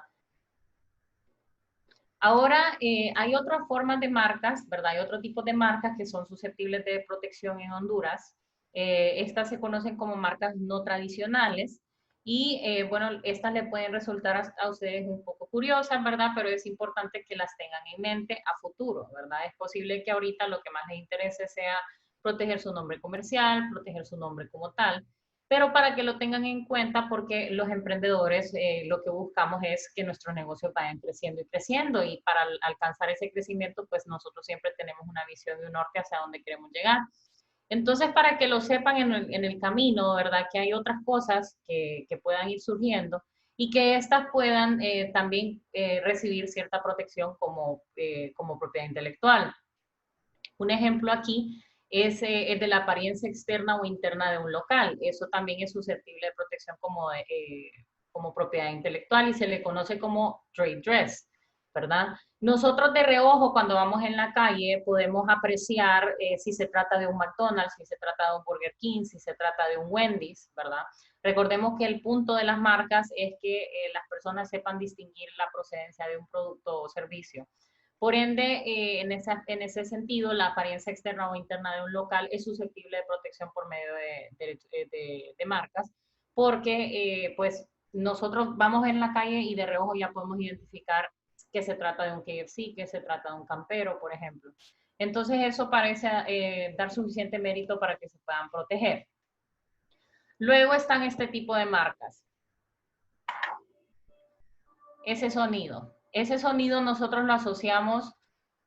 [SPEAKER 2] Ahora, hay otras formas de marcas, ¿verdad? Hay otro tipo de marcas que son susceptibles de protección en Honduras. Estas se conocen como marcas no tradicionales y, bueno, estas le pueden resultar a ustedes un poco curiosas, ¿verdad? Pero es importante que las tengan en mente a futuro, ¿verdad? Es posible que ahorita lo que más les interese sea proteger su nombre comercial, proteger su nombre como tal, pero para que lo tengan en cuenta porque los emprendedores lo que buscamos es que nuestros negocios vayan creciendo y creciendo y para alcanzar ese crecimiento pues nosotros siempre tenemos una visión y un norte hacia dónde queremos llegar. Entonces para que lo sepan en el camino, ¿verdad? Que hay otras cosas que puedan ir surgiendo y que éstas puedan también recibir cierta protección como propiedad intelectual. Un ejemplo aquí es el de la apariencia externa o interna de un local. Eso también es susceptible de protección como propiedad intelectual y se le conoce como trade dress, ¿verdad? Nosotros de reojo, cuando vamos en la calle, podemos apreciar si se trata de un McDonald's, si se trata de un Burger King, si se trata de un Wendy's, ¿verdad? Recordemos que el punto de las marcas es que las personas sepan distinguir la procedencia de un producto o servicio. Por ende, en ese sentido, la apariencia externa o interna de un local es susceptible de protección por medio de marcas, porque pues nosotros vamos en la calle y de reojo ya podemos identificar que se trata de un KFC, que se trata de un Campero, por ejemplo. Entonces eso parece dar suficiente mérito para que se puedan proteger. Luego están este tipo de marcas. Ese sonido nosotros lo asociamos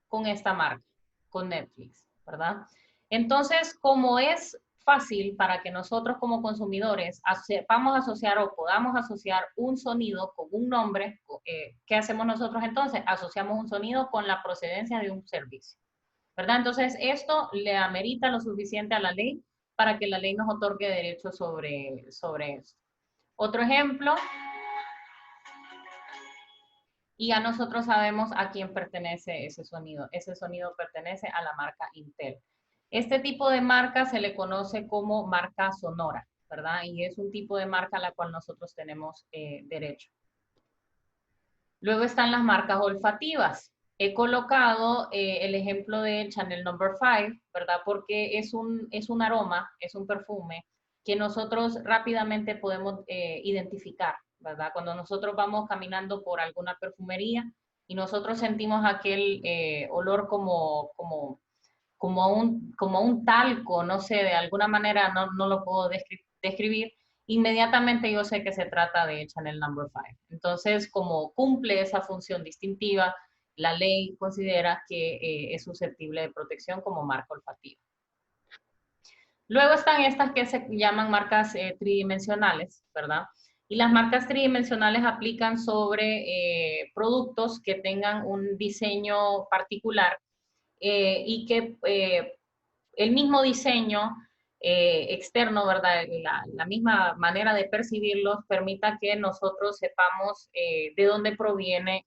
[SPEAKER 2] con esta marca, con Netflix, ¿verdad? Entonces, como es fácil para que nosotros como consumidores sepamos asociar o podamos asociar un sonido con un nombre, ¿qué hacemos nosotros entonces? Asociamos un sonido con la procedencia de un servicio, ¿verdad? Entonces, esto le amerita lo suficiente a la ley para que la ley nos otorgue derechos sobre esto. Otro ejemplo y ya nosotros sabemos a quién pertenece ese sonido. Ese sonido pertenece a la marca Intel. Este tipo de marca se le conoce como marca sonora, ¿verdad? Y es un tipo de marca a la cual nosotros tenemos derecho. Luego están las marcas olfativas. He colocado el ejemplo de Chanel No. 5, ¿verdad? Porque es un aroma, es un perfume que nosotros rápidamente podemos identificar, ¿verdad? Cuando nosotros vamos caminando por alguna perfumería y nosotros sentimos aquel olor como un talco, no sé, de alguna manera no lo puedo describir, inmediatamente yo sé que se trata de Chanel No. 5. Entonces, como cumple esa función distintiva, la ley considera que es susceptible de protección como marca olfativa. Luego están estas que se llaman marcas tridimensionales, ¿verdad? Y las marcas tridimensionales aplican sobre productos que tengan un diseño particular y que el mismo diseño externo, ¿verdad? La misma manera de percibirlos permita que nosotros sepamos de dónde proviene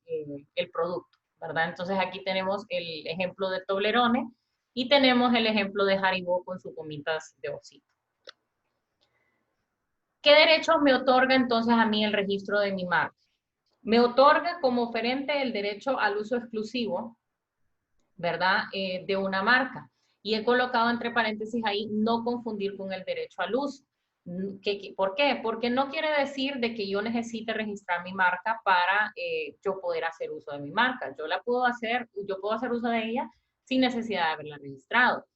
[SPEAKER 2] el producto, ¿verdad? Entonces aquí tenemos el ejemplo de Toblerone y tenemos el ejemplo de Haribo con sus gomitas de osito. ¿Qué derechos me otorga entonces a mí el registro de mi marca? Me otorga como oferente el derecho al uso exclusivo, ¿verdad? De una marca. Y he colocado entre paréntesis ahí, no confundir con el derecho al uso. ¿Por qué? Porque no quiere decir de que yo necesite registrar mi marca para yo poder hacer uso de mi marca. Yo puedo hacer uso de ella sin necesidad de haberla registrado,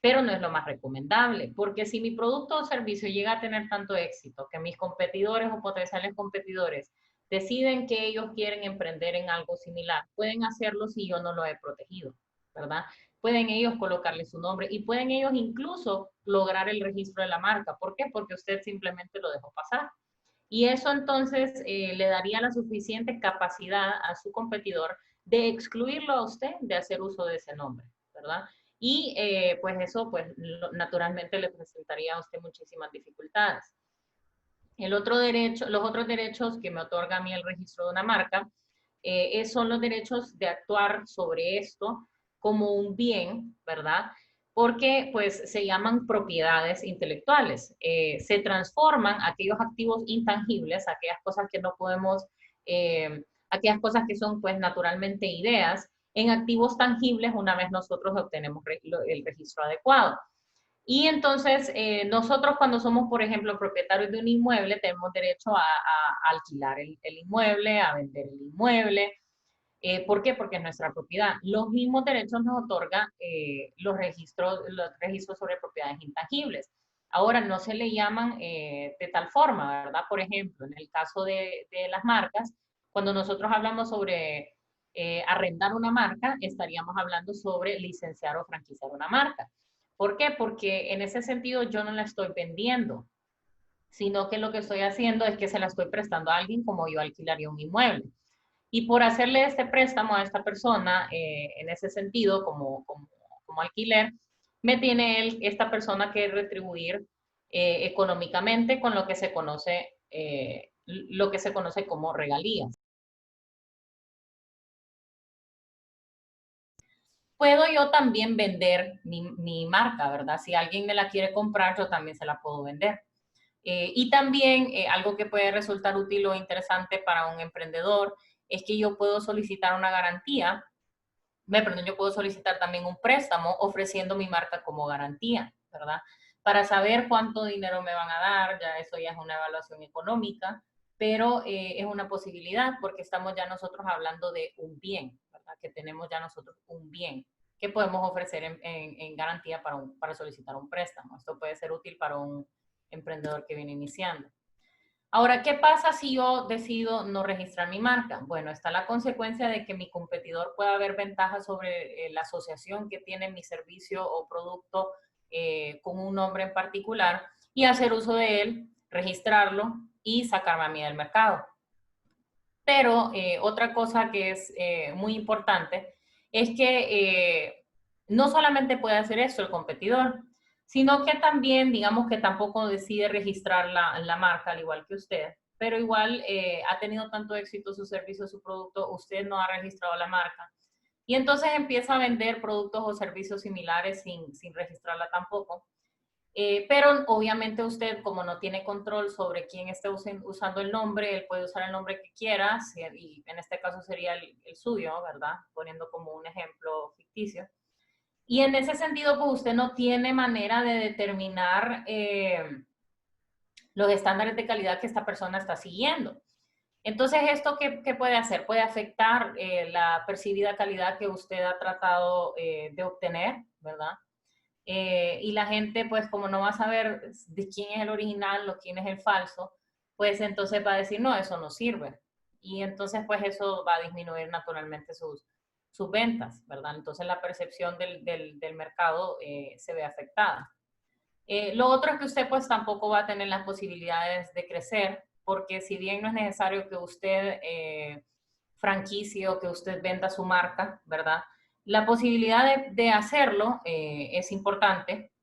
[SPEAKER 2] pero no es lo más recomendable, porque si mi producto o servicio llega a tener tanto éxito que mis competidores o potenciales competidores deciden que ellos quieren emprender en algo similar, pueden hacerlo si yo no lo he protegido, ¿verdad? Pueden ellos colocarle su nombre y pueden ellos incluso lograr el registro de la marca. ¿Por qué? Porque usted simplemente lo dejó pasar. Y eso entonces le daría la suficiente capacidad a su competidor de excluirlo a usted de hacer uso de ese nombre, ¿verdad? Y pues eso pues naturalmente le presentaría a usted muchísimas dificultades. Los otros derechos que me otorga a mí el registro de una marca son los derechos de actuar sobre esto como un bien, ¿verdad? Porque pues se llaman propiedades intelectuales. Se transforman aquellos activos intangibles, aquellas cosas que no podemos, aquellas cosas que son pues naturalmente ideas, en activos tangibles una vez nosotros obtenemos el registro adecuado. Y entonces, nosotros cuando somos, por ejemplo, propietarios de un inmueble, tenemos derecho a alquilar el inmueble, a vender el inmueble. ¿Por qué? Porque es nuestra propiedad. Los mismos derechos nos otorgan los registros sobre propiedades intangibles. Ahora, no se le llaman de tal forma, ¿verdad? Por ejemplo, en el caso de las marcas, cuando nosotros hablamos sobre arrendar una marca, estaríamos hablando sobre licenciar o franquiciar una marca. ¿Por qué? Porque en ese sentido yo no la estoy vendiendo, sino que lo que estoy haciendo es que se la estoy prestando a alguien como yo alquilaría un inmueble. Y por hacerle este préstamo a esta persona, en ese sentido, como alquiler, me tiene esta persona que retribuir económicamente con lo que se conoce como regalías. Puedo yo también vender mi marca, ¿verdad? Si alguien me la quiere comprar, yo también se la puedo vender. Y también algo que puede resultar útil o interesante para un emprendedor es que yo puedo solicitar una garantía, perdón, yo puedo solicitar también un préstamo ofreciendo mi marca como garantía, ¿verdad? Para saber cuánto dinero me van a dar, ya eso ya es una evaluación económica, pero es una posibilidad porque estamos ya nosotros hablando de un bien, ¿verdad? Que tenemos ya nosotros un bien que podemos ofrecer en garantía para solicitar un préstamo. Esto puede ser útil para un emprendedor que viene iniciando. Ahora, ¿qué pasa si yo decido no registrar mi marca? Bueno, está la consecuencia de que mi competidor pueda ver ventajas sobre la asociación que tiene mi servicio o producto con un nombre en particular y hacer uso de él, registrarlo y sacarme a mí del mercado. Pero otra cosa que es muy importante es que no solamente puede hacer esto el competidor, sino que también, digamos que tampoco decide registrar la marca al igual que usted, pero igual ha tenido tanto éxito su servicio, su producto, usted no ha registrado la marca. Y entonces empieza a vender productos o servicios similares sin registrarla tampoco. Pero obviamente usted, como no tiene control sobre quién esté usando el nombre, él puede usar el nombre que quiera, y en este caso sería el suyo, ¿verdad? Poniendo como un ejemplo ficticio. Y en ese sentido, pues usted no tiene manera de determinar los estándares de calidad que esta persona está siguiendo. Entonces, ¿esto qué puede hacer? Puede afectar la percibida calidad que usted ha tratado de obtener, ¿verdad? Y la gente, pues como no va a saber de quién es el original o quién es el falso, pues entonces va a decir, no, eso no sirve. Y entonces, pues eso va a disminuir naturalmente sus ventas, ¿verdad? Entonces la percepción del mercado se ve afectada. Lo otro es que usted pues tampoco va a tener las posibilidades de crecer, porque si bien no es necesario que usted franquicie o que usted venda su marca, ¿verdad? La posibilidad de hacerlo es importante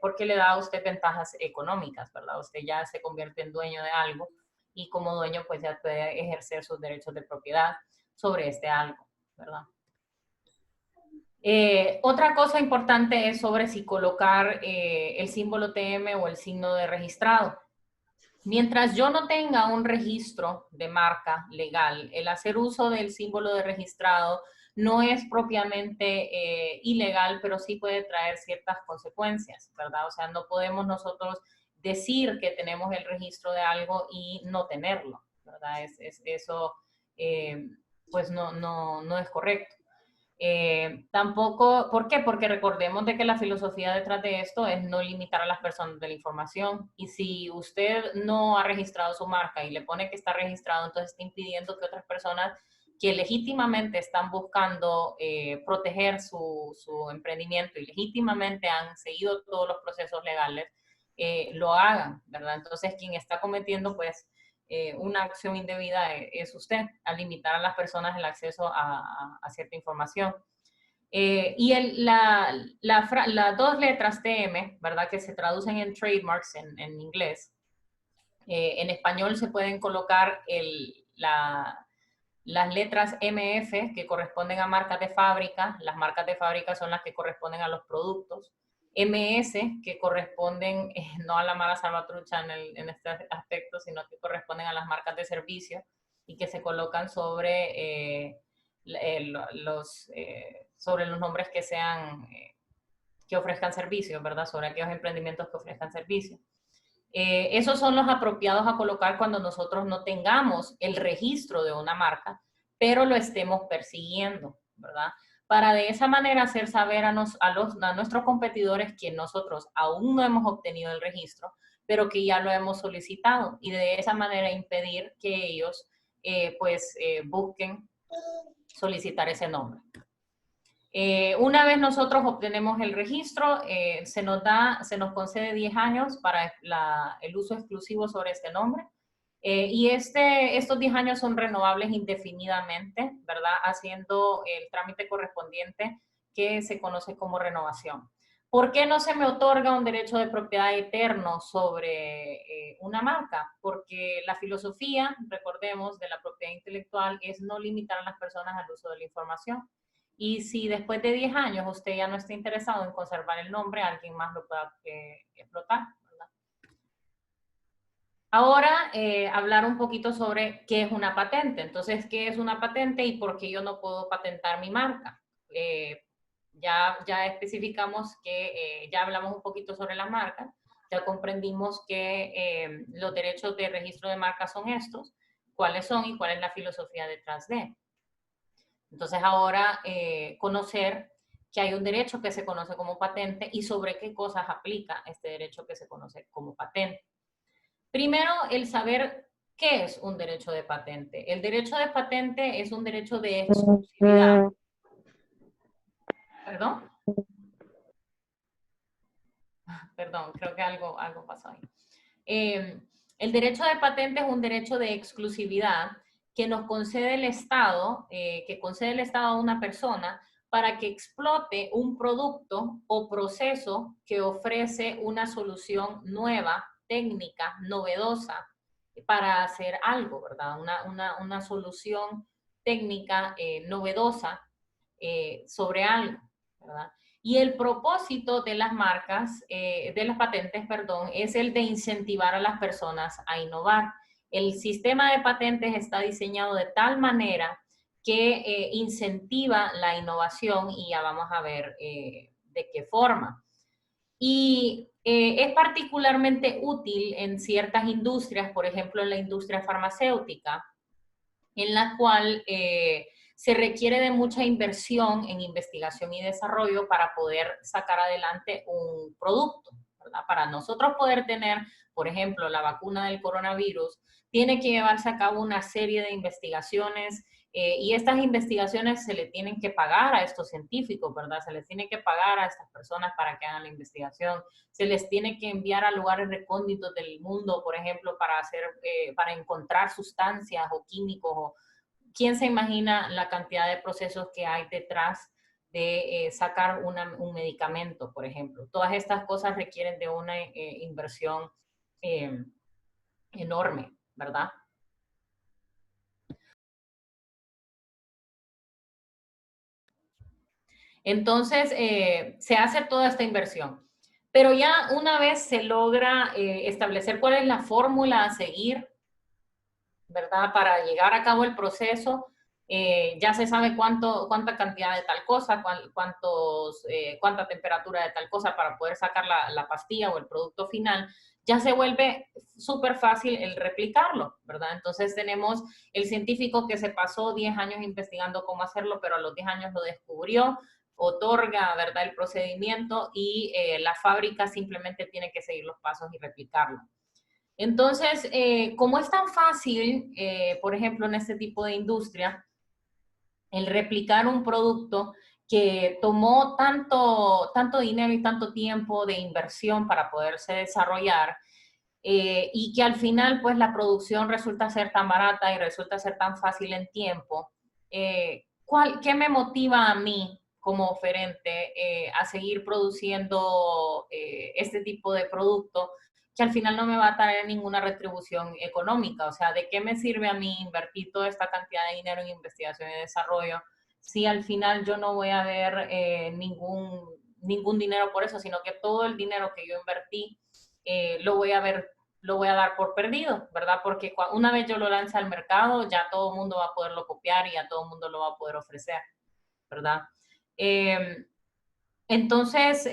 [SPEAKER 2] porque le da a usted ventajas económicas, ¿verdad? Usted ya se convierte en dueño de algo y como dueño pues ya puede ejercer sus derechos de propiedad sobre este algo, ¿verdad? Otra cosa importante es sobre si colocar el símbolo TM o el signo de registrado. Mientras yo no tenga un registro de marca legal, el hacer uso del símbolo de registrado no es propiamente ilegal, pero sí puede traer ciertas consecuencias, ¿verdad? O sea, no podemos nosotros decir que tenemos el registro de algo y no tenerlo, ¿verdad? Eso, pues no es correcto. Tampoco, ¿por qué? Porque recordemos de que la filosofía detrás de esto es no limitar a las personas de la información. Y si usted no ha registrado su marca y le pone que está registrado, entonces está impidiendo que otras personas que legítimamente están buscando proteger su emprendimiento y legítimamente han seguido todos los procesos legales, lo hagan, ¿verdad? Entonces, quien está cometiendo, pues, una acción indebida es usted, al limitar a las personas el acceso a cierta información. Y las dos letras TM, ¿verdad? Que se traducen en trademarks en inglés, en español se pueden colocar las letras MF que corresponden a marcas de fábrica. Las marcas de fábrica son las que corresponden a los productos. MS, que corresponden no a la mala salvatrucha en este aspecto, sino que corresponden a las marcas de servicio y que se colocan sobre, sobre los nombres que sean, que ofrezcan servicios, ¿verdad? Sobre aquellos emprendimientos que ofrezcan servicios. Esos son los apropiados a colocar cuando nosotros no tengamos el registro de una marca, pero lo estemos persiguiendo, ¿verdad? Para de esa manera hacer saber a nuestros competidores que nosotros aún no hemos obtenido el registro, pero que ya lo hemos solicitado y de esa manera impedir que ellos busquen solicitar ese nombre. Una vez nosotros obtenemos el registro, se nos concede 10 años para el uso exclusivo sobre este nombre. Y estos 10 años son renovables indefinidamente, ¿verdad? Haciendo el trámite correspondiente que se conoce como renovación. ¿Por qué no se me otorga un derecho de propiedad eterno sobre una marca? Porque la filosofía, recordemos, de la propiedad intelectual es no limitar a las personas al uso de la información. Y si después de 10 años usted ya no está interesado en conservar el nombre, alguien más lo pueda explotar, ¿verdad? Ahora, hablar un poquito sobre qué es una patente. Entonces, ¿qué es una patente y por qué yo no puedo patentar mi marca? Ya especificamos que ya hablamos un poquito sobre la marca, ya comprendimos que los derechos de registro de marca son estos, cuáles son y cuál es la filosofía detrás de. Entonces ahora conocer que hay un derecho que se conoce como patente y sobre qué cosas aplica este derecho que se conoce como patente. Primero, el saber qué es un derecho de patente. El derecho de patente es un derecho de exclusividad. ¿Perdón? Perdón, creo que algo pasó ahí. El derecho de patente es un derecho de exclusividad que nos concede el Estado, que concede el Estado a una persona para que explote un producto o proceso que ofrece una solución nueva, técnica, novedosa, para hacer algo, ¿verdad? Una solución técnica novedosa sobre algo, ¿verdad? Y el propósito de las marcas, de las patentes, perdón, es el de incentivar a las personas a innovar. El sistema de patentes está diseñado de tal manera que incentiva la innovación y ya vamos a ver de qué forma. Y es particularmente útil en ciertas industrias, por ejemplo, en la industria farmacéutica, en la cual se requiere de mucha inversión en investigación y desarrollo para poder sacar adelante un producto, ¿verdad? Para nosotros poder tener, por ejemplo, la vacuna del coronavirus, tiene que llevarse a cabo una serie de investigaciones y estas investigaciones se le tienen que pagar a estos científicos, ¿verdad? Se les tiene que pagar a estas personas para que hagan la investigación, se les tiene que enviar a lugares recónditos del mundo, por ejemplo, para encontrar sustancias o químicos. O, ¿quién se imagina la cantidad de procesos que hay detrás de sacar un medicamento, por ejemplo? Todas estas cosas requieren de una inversión eh, enorme, ¿verdad? Entonces, se hace toda esta inversión. Pero ya una vez se logra establecer cuál es la fórmula a seguir, ¿verdad? Para llegar a cabo el proceso, ya se sabe cuánta cantidad de tal cosa, cuánta temperatura de tal cosa para poder sacar la pastilla o el producto final, ya se vuelve súper fácil el replicarlo, ¿verdad? Entonces tenemos el científico que se pasó 10 años investigando cómo hacerlo, pero a los 10 años lo descubrió, otorga, ¿verdad?, el procedimiento y la fábrica simplemente tiene que seguir los pasos y replicarlo. Entonces, como es tan fácil, por ejemplo, en este tipo de industria, el replicar un producto que tomó tanto dinero y tanto tiempo de inversión para poderse desarrollar, y que al final, pues, la producción resulta ser tan barata y resulta ser tan fácil en tiempo, ¿qué me motiva a mí como oferente a seguir produciendo este tipo de producto que al final no me va a traer ninguna retribución económica? O sea, ¿de qué me sirve a mí invertir toda esta cantidad de dinero en investigación y desarrollo si al final yo no voy a ver ningún dinero por eso, sino que todo el dinero que yo invertí lo voy a dar por perdido, ¿verdad? Porque una vez yo lo lance al mercado, ya todo el mundo va a poderlo copiar y ya todo el mundo lo va a poder ofrecer, ¿verdad? Eh, entonces,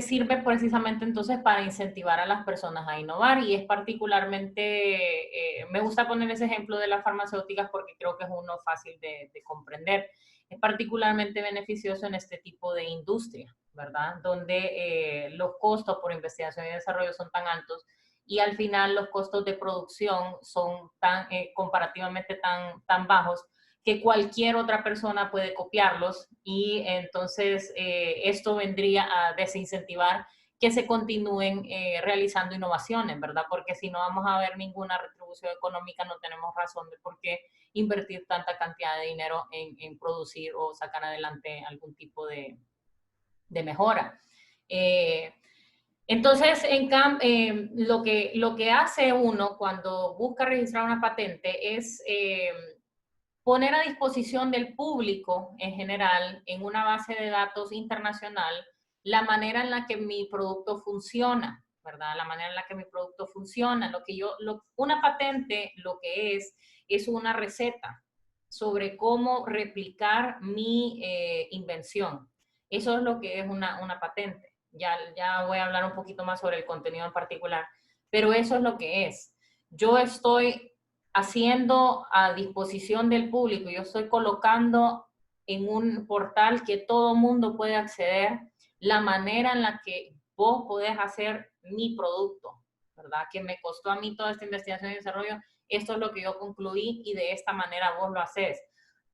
[SPEAKER 2] sirve precisamente entonces para incentivar a las personas a innovar y es particularmente, me gusta poner ese ejemplo de las farmacéuticas porque creo que es uno fácil de comprender. Es particularmente beneficioso en este tipo de industria, ¿verdad? Donde los costos por investigación y desarrollo son tan altos y al final los costos de producción son comparativamente tan bajos que cualquier otra persona puede copiarlos y entonces esto vendría a desincentivar que se continúen realizando innovaciones, ¿verdad? Porque si no vamos a ver ninguna retribución económica, no tenemos razón de por qué invertir tanta cantidad de dinero en producir o sacar adelante algún tipo de mejora. Entonces, lo que hace uno cuando busca registrar una patente es poner a disposición del público en general, en una base de datos internacional, la manera en la que mi producto funciona, ¿verdad? La manera en la que mi producto funciona. Una patente lo que es una receta sobre cómo replicar mi invención. Eso es lo que es una patente. Ya voy a hablar un poquito más sobre el contenido en particular, pero eso es lo que es. Yo estoy haciendo a disposición del público, yo estoy colocando en un portal que todo mundo puede acceder la manera en la que vos podés hacer mi producto, ¿verdad? Que me costó a mí toda esta investigación y desarrollo, esto es lo que yo concluí y de esta manera vos lo haces.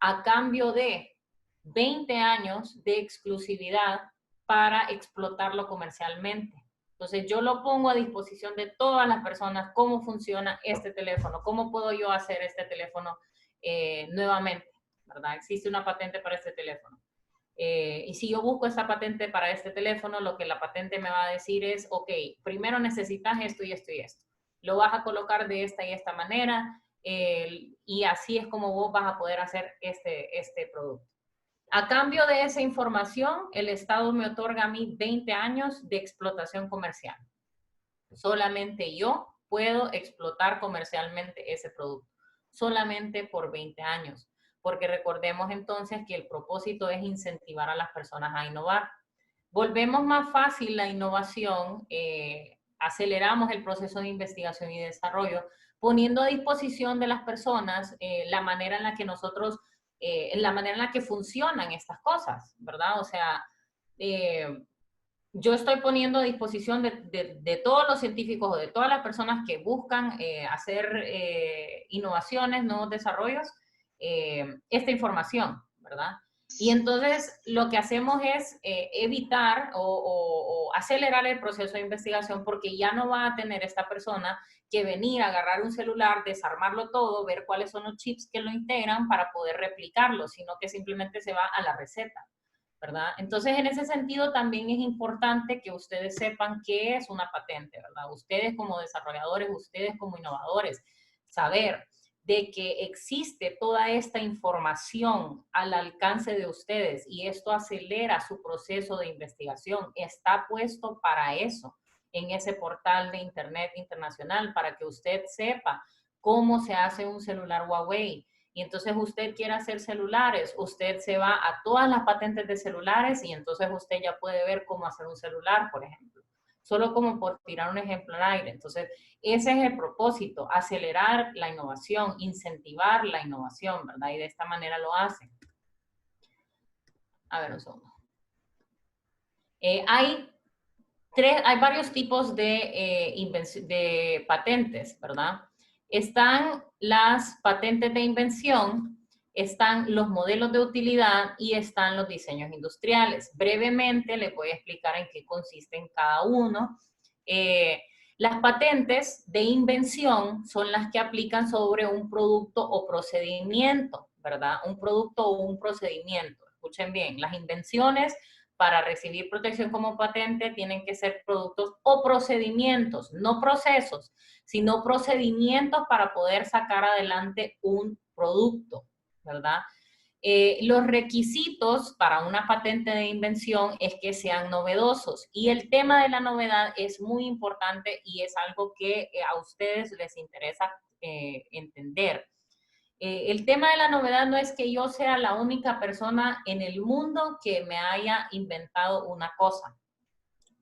[SPEAKER 2] A cambio de 20 años de exclusividad para explotarlo comercialmente. Entonces yo lo pongo a disposición de todas las personas cómo funciona este teléfono, cómo puedo yo hacer este teléfono nuevamente, ¿verdad? Existe una patente para este teléfono. Y si yo busco esa patente para este teléfono, lo que la patente me va a decir es, ok, primero necesitas esto y esto y esto. lo vas a colocar de esta y esta manera, y así es como vos vas a poder hacer este producto. A cambio de esa información, el Estado me otorga a mí 20 años de explotación comercial. Solamente yo puedo explotar comercialmente ese producto, solamente por 20 años, porque recordemos entonces que el propósito es incentivar a las personas a innovar. Volvemos más fácil la innovación, aceleramos el proceso de investigación y desarrollo, poniendo a disposición de las personas la manera en la que nosotros, la manera en la que funcionan estas cosas, ¿verdad? O sea, yo estoy poniendo a disposición de todos los científicos o de todas las personas que buscan hacer innovaciones, nuevos desarrollos, esta información, ¿verdad? Y entonces lo que hacemos es evitar o acelerar el proceso de investigación, porque ya no va a tener esta persona que venir a agarrar un celular, desarmarlo todo, ver cuáles son los chips que lo integran para poder replicarlo, sino que simplemente se va a la receta, ¿verdad? Entonces, en ese sentido, también es importante que ustedes sepan qué es una patente, ¿verdad? Ustedes como desarrolladores, ustedes como innovadores, saber de que existe toda esta información al alcance de ustedes y esto acelera su proceso de investigación. Está puesto para eso en ese portal de Internet internacional, para que usted sepa cómo se hace un celular Huawei. Y entonces usted quiere hacer celulares, usted se va a todas las patentes de celulares y entonces usted ya puede ver cómo hacer un celular, por ejemplo. Solo como por tirar un ejemplo al aire. Entonces, ese es el propósito, acelerar la innovación, incentivar la innovación, ¿verdad? Y de esta manera lo hacen. A ver, un segundo. Hay varios tipos de patentes, ¿verdad? Están las patentes de invención, están los modelos de utilidad y están los diseños industriales. Brevemente les voy a explicar en qué consisten cada uno. Las patentes de invención son las que aplican sobre un producto o procedimiento, ¿verdad? Un producto o un procedimiento. Escuchen bien, las invenciones para recibir protección como patente tienen que ser productos o procedimientos, no procesos, sino procedimientos para poder sacar adelante un producto, ¿verdad? Los requisitos para una patente de invención es que sean novedosos y el tema de la novedad es muy importante y es algo que a ustedes les interesa entender. El tema de la novedad no es que yo sea la única persona en el mundo que me haya inventado una cosa.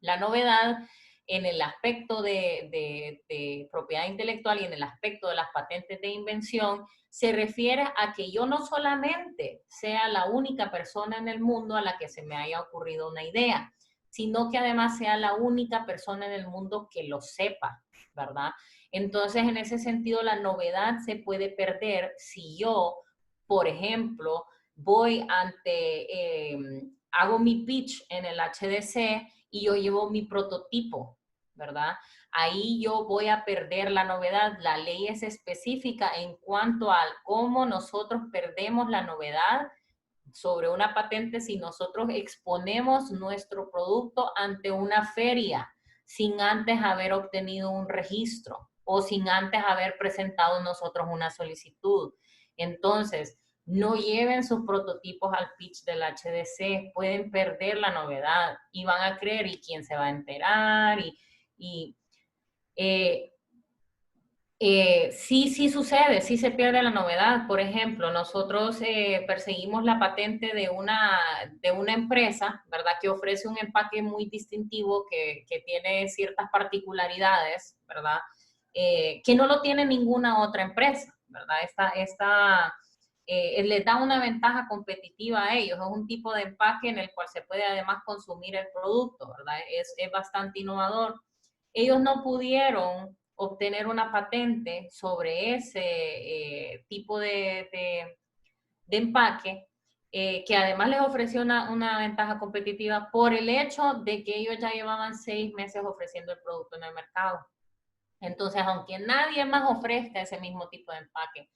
[SPEAKER 2] La novedad en el aspecto de propiedad intelectual y en el aspecto de las patentes de invención se refiere a que yo no solamente sea la única persona en el mundo a la que se me haya ocurrido una idea, sino que además sea la única persona en el mundo que lo sepa, ¿verdad? Entonces, en ese sentido, la novedad se puede perder si yo, por ejemplo, voy hago mi pitch en el HDC y yo llevo mi prototipo, ¿verdad? Ahí yo voy a perder la novedad. La ley es específica en cuanto a cómo nosotros perdemos la novedad sobre una patente si nosotros exponemos nuestro producto ante una feria sin antes haber obtenido un registro o sin antes haber presentado nosotros una solicitud. Entonces, no lleven sus prototipos al pitch del HDC, pueden perder la novedad y van a creer, ¿y quién se va a enterar? Eh, sí sucede, sí se pierde la novedad. Por ejemplo, nosotros perseguimos la patente de una empresa, ¿verdad? Que ofrece un empaque muy distintivo, que tiene ciertas particularidades, ¿verdad? Que no lo tiene ninguna otra empresa, ¿verdad? Les da una ventaja competitiva a ellos. Es un tipo de empaque en el cual se puede además consumir el producto, ¿verdad? Es bastante innovador. Ellos no pudieron obtener una patente sobre ese tipo de empaque, que además les ofreció una ventaja competitiva por el hecho de que ellos ya llevaban 6 meses ofreciendo el producto en el mercado. Entonces, aunque nadie más ofrezca ese mismo tipo de empaque,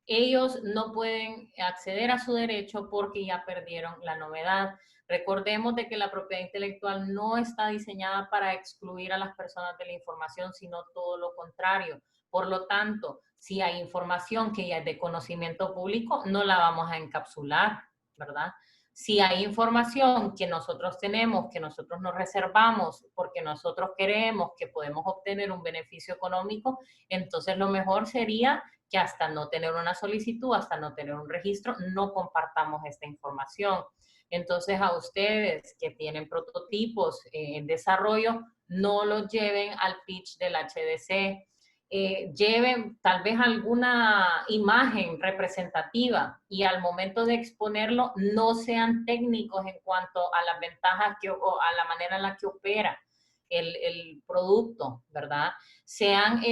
[SPEAKER 2] ellos no pueden acceder a su derecho porque ya perdieron la novedad. Recordemos de que la propiedad intelectual no está diseñada para excluir a las personas de la información, sino todo lo contrario. Por lo tanto, si hay información que ya es de conocimiento público, no la vamos a encapsular, ¿verdad? Si hay información que nosotros tenemos, que nosotros nos reservamos porque nosotros creemos que podemos obtener un beneficio económico, entonces lo mejor sería que hasta no tener una solicitud, hasta no tener un registro, no compartamos esta información. Entonces, a ustedes que tienen prototipos en desarrollo, no los lleven al pitch del HDC. Lleven tal vez alguna imagen representativa y al momento de exponerlo no sean técnicos en cuanto a las ventajas o a la manera en la que opera el producto, ¿verdad? Sean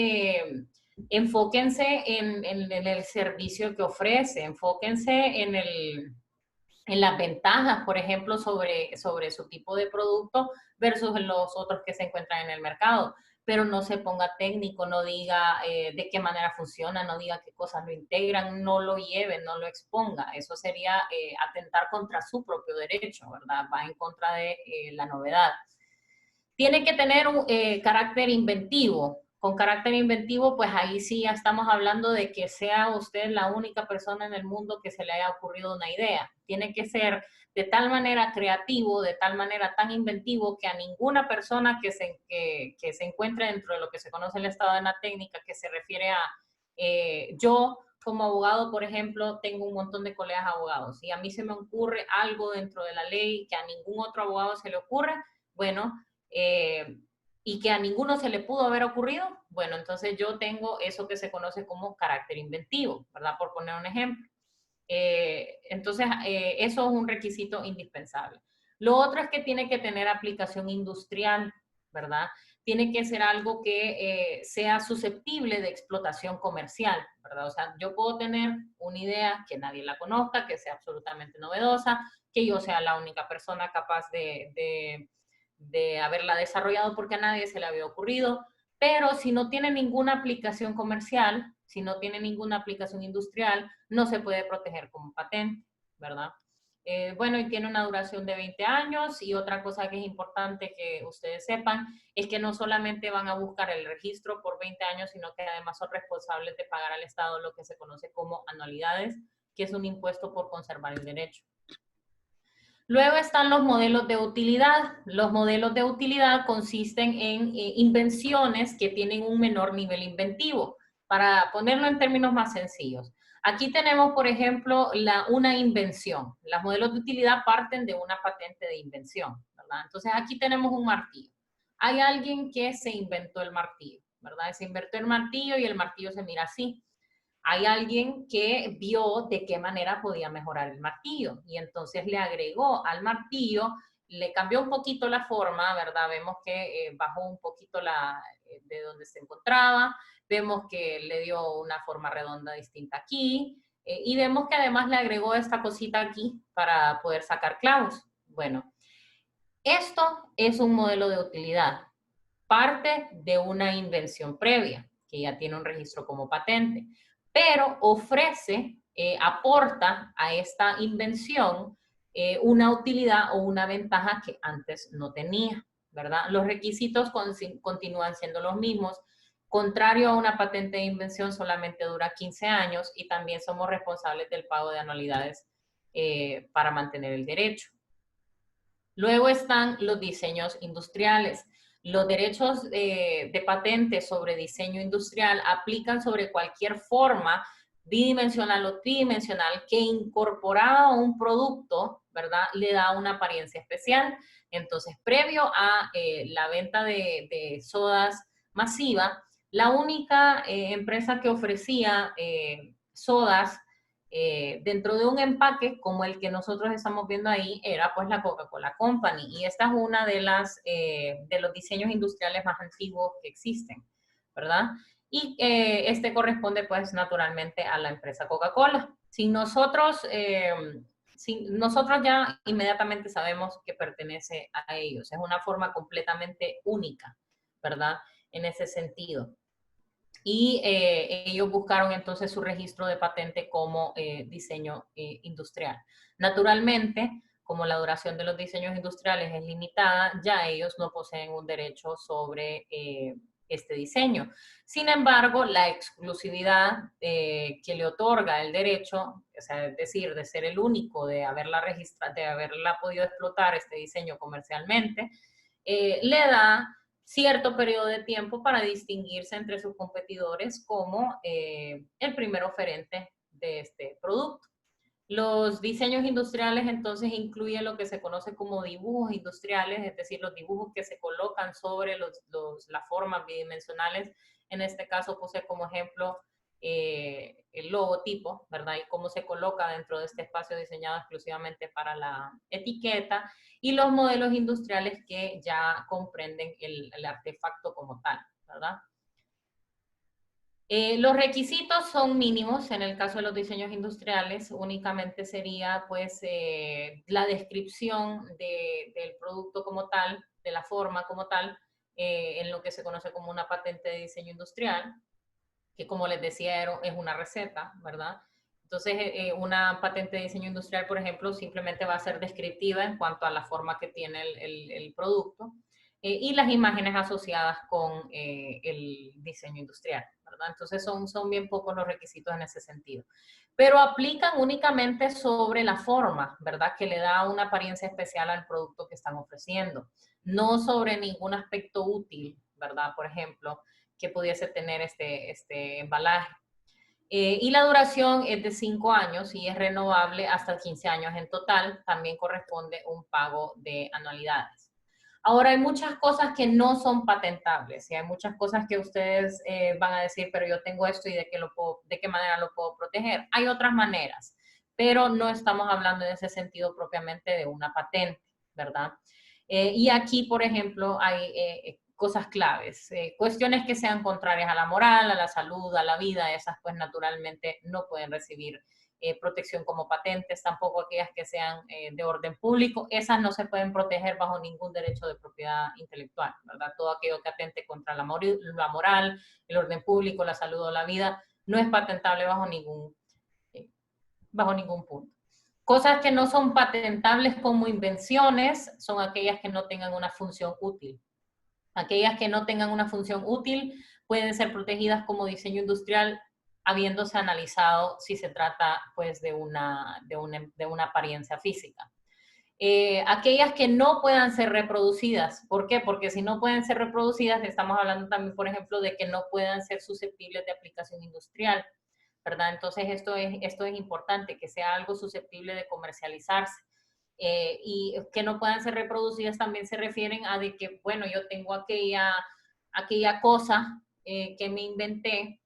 [SPEAKER 2] enfóquense en el servicio que ofrece, enfóquense en las ventajas, por ejemplo, sobre su tipo de producto versus los otros que se encuentran en el mercado. Pero no se ponga técnico, no diga de qué manera funciona, no diga qué cosas lo integran, no lo lleve, no lo exponga. Eso sería atentar contra su propio derecho, ¿verdad? Va en contra de la novedad. Tiene que tener un carácter inventivo. Con carácter inventivo, pues ahí sí ya estamos hablando de que sea usted la única persona en el mundo que se le haya ocurrido una idea. Tiene que ser de tal manera creativo, de tal manera tan inventivo que a ninguna persona que se encuentre dentro de lo que se conoce el estado de la técnica, que se refiere a yo como abogado, por ejemplo, tengo un montón de colegas abogados y a mí se me ocurre algo dentro de la ley que a ningún otro abogado se le ocurre, bueno, y que a ninguno se le pudo haber ocurrido, bueno, entonces yo tengo eso que se conoce como carácter inventivo, ¿verdad? Por poner un ejemplo. Entonces, eso es un requisito indispensable. Lo otro es que tiene que tener aplicación industrial, ¿verdad? Tiene que ser algo que sea susceptible de explotación comercial, ¿verdad? O sea, yo puedo tener una idea que nadie la conozca, que sea absolutamente novedosa, que yo sea la única persona capaz de haberla desarrollado porque a nadie se le había ocurrido, pero si no tiene ninguna aplicación comercial, si no tiene ninguna aplicación industrial, no se puede proteger como patente, ¿verdad? Bueno, y tiene una duración de 20 años y otra cosa que es importante que ustedes sepan es que no solamente van a buscar el registro por 20 años, sino que además son responsables de pagar al Estado lo que se conoce como anualidades, que es un impuesto por conservar el derecho. Luego están los modelos de utilidad. Los modelos de utilidad consisten en invenciones que tienen un menor nivel inventivo. Para ponerlo en términos más sencillos, aquí tenemos, por ejemplo, una invención. Los modelos de utilidad parten de una patente de invención, ¿verdad? Entonces, aquí tenemos un martillo. Hay alguien que se inventó el martillo, ¿verdad? Se inventó el martillo y el martillo se mira así. Hay alguien que vio de qué manera podía mejorar el martillo y entonces le agregó al martillo, le cambió un poquito la forma, ¿verdad? Vemos que bajó un poquito de donde se encontraba, vemos que le dio una forma redonda distinta aquí y vemos que además le agregó esta cosita aquí para poder sacar clavos. Bueno, esto es un modelo de utilidad, parte de una invención previa que ya tiene un registro como patente, pero ofrece, aporta a esta invención una utilidad o una ventaja que antes no tenía, ¿verdad? Los requisitos continúan siendo los mismos. Contrario a una patente de invención, solamente dura 15 años y también somos responsables del pago de anualidades para mantener el derecho. Luego están los diseños industriales. Los derechos de patente sobre diseño industrial aplican sobre cualquier forma bidimensional o tridimensional que incorporada a un producto, ¿verdad? Le da una apariencia especial. Entonces, previo a la venta de sodas masiva, la única empresa que ofrecía sodas dentro de un empaque como el que nosotros estamos viendo ahí era pues la Coca-Cola Company y esta es una de de los diseños industriales más antiguos que existen, ¿verdad? Y este corresponde pues naturalmente a la empresa Coca-Cola. Nosotros ya inmediatamente sabemos que pertenece a ellos, es una forma completamente única, ¿verdad? En ese sentido. y ellos buscaron entonces su registro de patente como diseño industrial. Naturalmente, como la duración de los diseños industriales es limitada, ya ellos no poseen un derecho sobre este diseño. Sin embargo, la exclusividad que le otorga el derecho, o sea, es decir, de ser el único, de haberla registrado, de haberla podido explotar este diseño comercialmente, le da cierto periodo de tiempo para distinguirse entre sus competidores como el primer oferente de este producto. Los diseños industriales entonces incluyen lo que se conoce como dibujos industriales, es decir, los dibujos que se colocan sobre las formas bidimensionales. En este caso puse como ejemplo el logotipo, ¿verdad? Y cómo se coloca dentro de este espacio diseñado exclusivamente para la etiqueta, y los modelos industriales que ya comprenden el artefacto como tal, ¿verdad? Los requisitos son mínimos en el caso de los diseños industriales, únicamente sería pues la descripción del producto como tal, de la forma como tal, en lo que se conoce como una patente de diseño industrial, que como les decía es una receta, ¿verdad? Entonces, una patente de diseño industrial, por ejemplo, simplemente va a ser descriptiva en cuanto a la forma que tiene el producto y las imágenes asociadas con el diseño industrial, ¿verdad? Entonces, son bien pocos los requisitos en ese sentido. Pero aplican únicamente sobre la forma, ¿verdad? Que le da una apariencia especial al producto que están ofreciendo, no sobre ningún aspecto útil, ¿verdad? Por ejemplo, que pudiese tener este embalaje. Y la duración es de 5 años y es renovable hasta 15 años en total. También corresponde un pago de anualidades. Ahora, hay muchas cosas que no son patentables y hay muchas cosas que ustedes van a decir, pero yo tengo esto y de qué manera lo puedo proteger. Hay otras maneras, pero no estamos hablando en ese sentido propiamente de una patente, ¿verdad? Y aquí, por ejemplo, hay cosas claves, cuestiones que sean contrarias a la moral, a la salud, a la vida, esas pues naturalmente no pueden recibir protección como patentes, tampoco aquellas que sean de orden público, esas no se pueden proteger bajo ningún derecho de propiedad intelectual, ¿verdad? Todo aquello que atente contra la moral, el orden público, la salud o la vida, no es patentable bajo ningún punto. Cosas que no son patentables como invenciones son aquellas que no tengan una función útil. Aquellas que no tengan una función útil pueden ser protegidas como diseño industrial, habiéndose analizado si se trata pues de una apariencia física. Aquellas que no puedan ser reproducidas. ¿Por qué? Porque si no pueden ser reproducidas, estamos hablando también, por ejemplo, de que no puedan ser susceptibles de aplicación industrial, ¿verdad? Entonces esto es importante, que sea algo susceptible de comercializarse. Y que no puedan ser reproducidas también se refieren a de que, bueno, yo tengo aquella cosa que me inventé,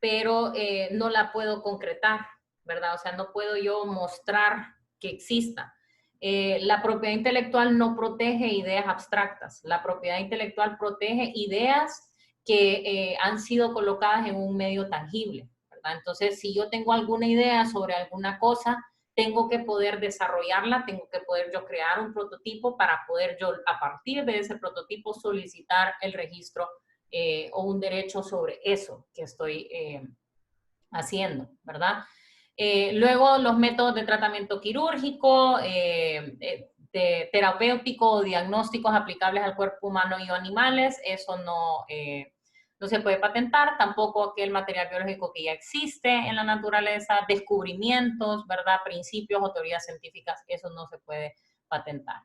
[SPEAKER 2] pero no la puedo concretar, ¿verdad? O sea, no puedo yo mostrar que exista. La propiedad intelectual no protege ideas abstractas, la propiedad intelectual protege ideas que han sido colocadas en un medio tangible, ¿verdad? Entonces, si yo tengo alguna idea sobre alguna cosa, tengo que poder desarrollarla, tengo que poder yo crear un prototipo para poder yo, a partir de ese prototipo, solicitar el registro o un derecho sobre eso que estoy haciendo, ¿verdad? Luego, los métodos de tratamiento quirúrgico, de terapéutico o diagnósticos aplicables al cuerpo humano y animales, eso no se puede patentar, tampoco aquel material biológico que ya existe en la naturaleza, descubrimientos, ¿verdad? Principios o teorías científicas, eso no se puede patentar.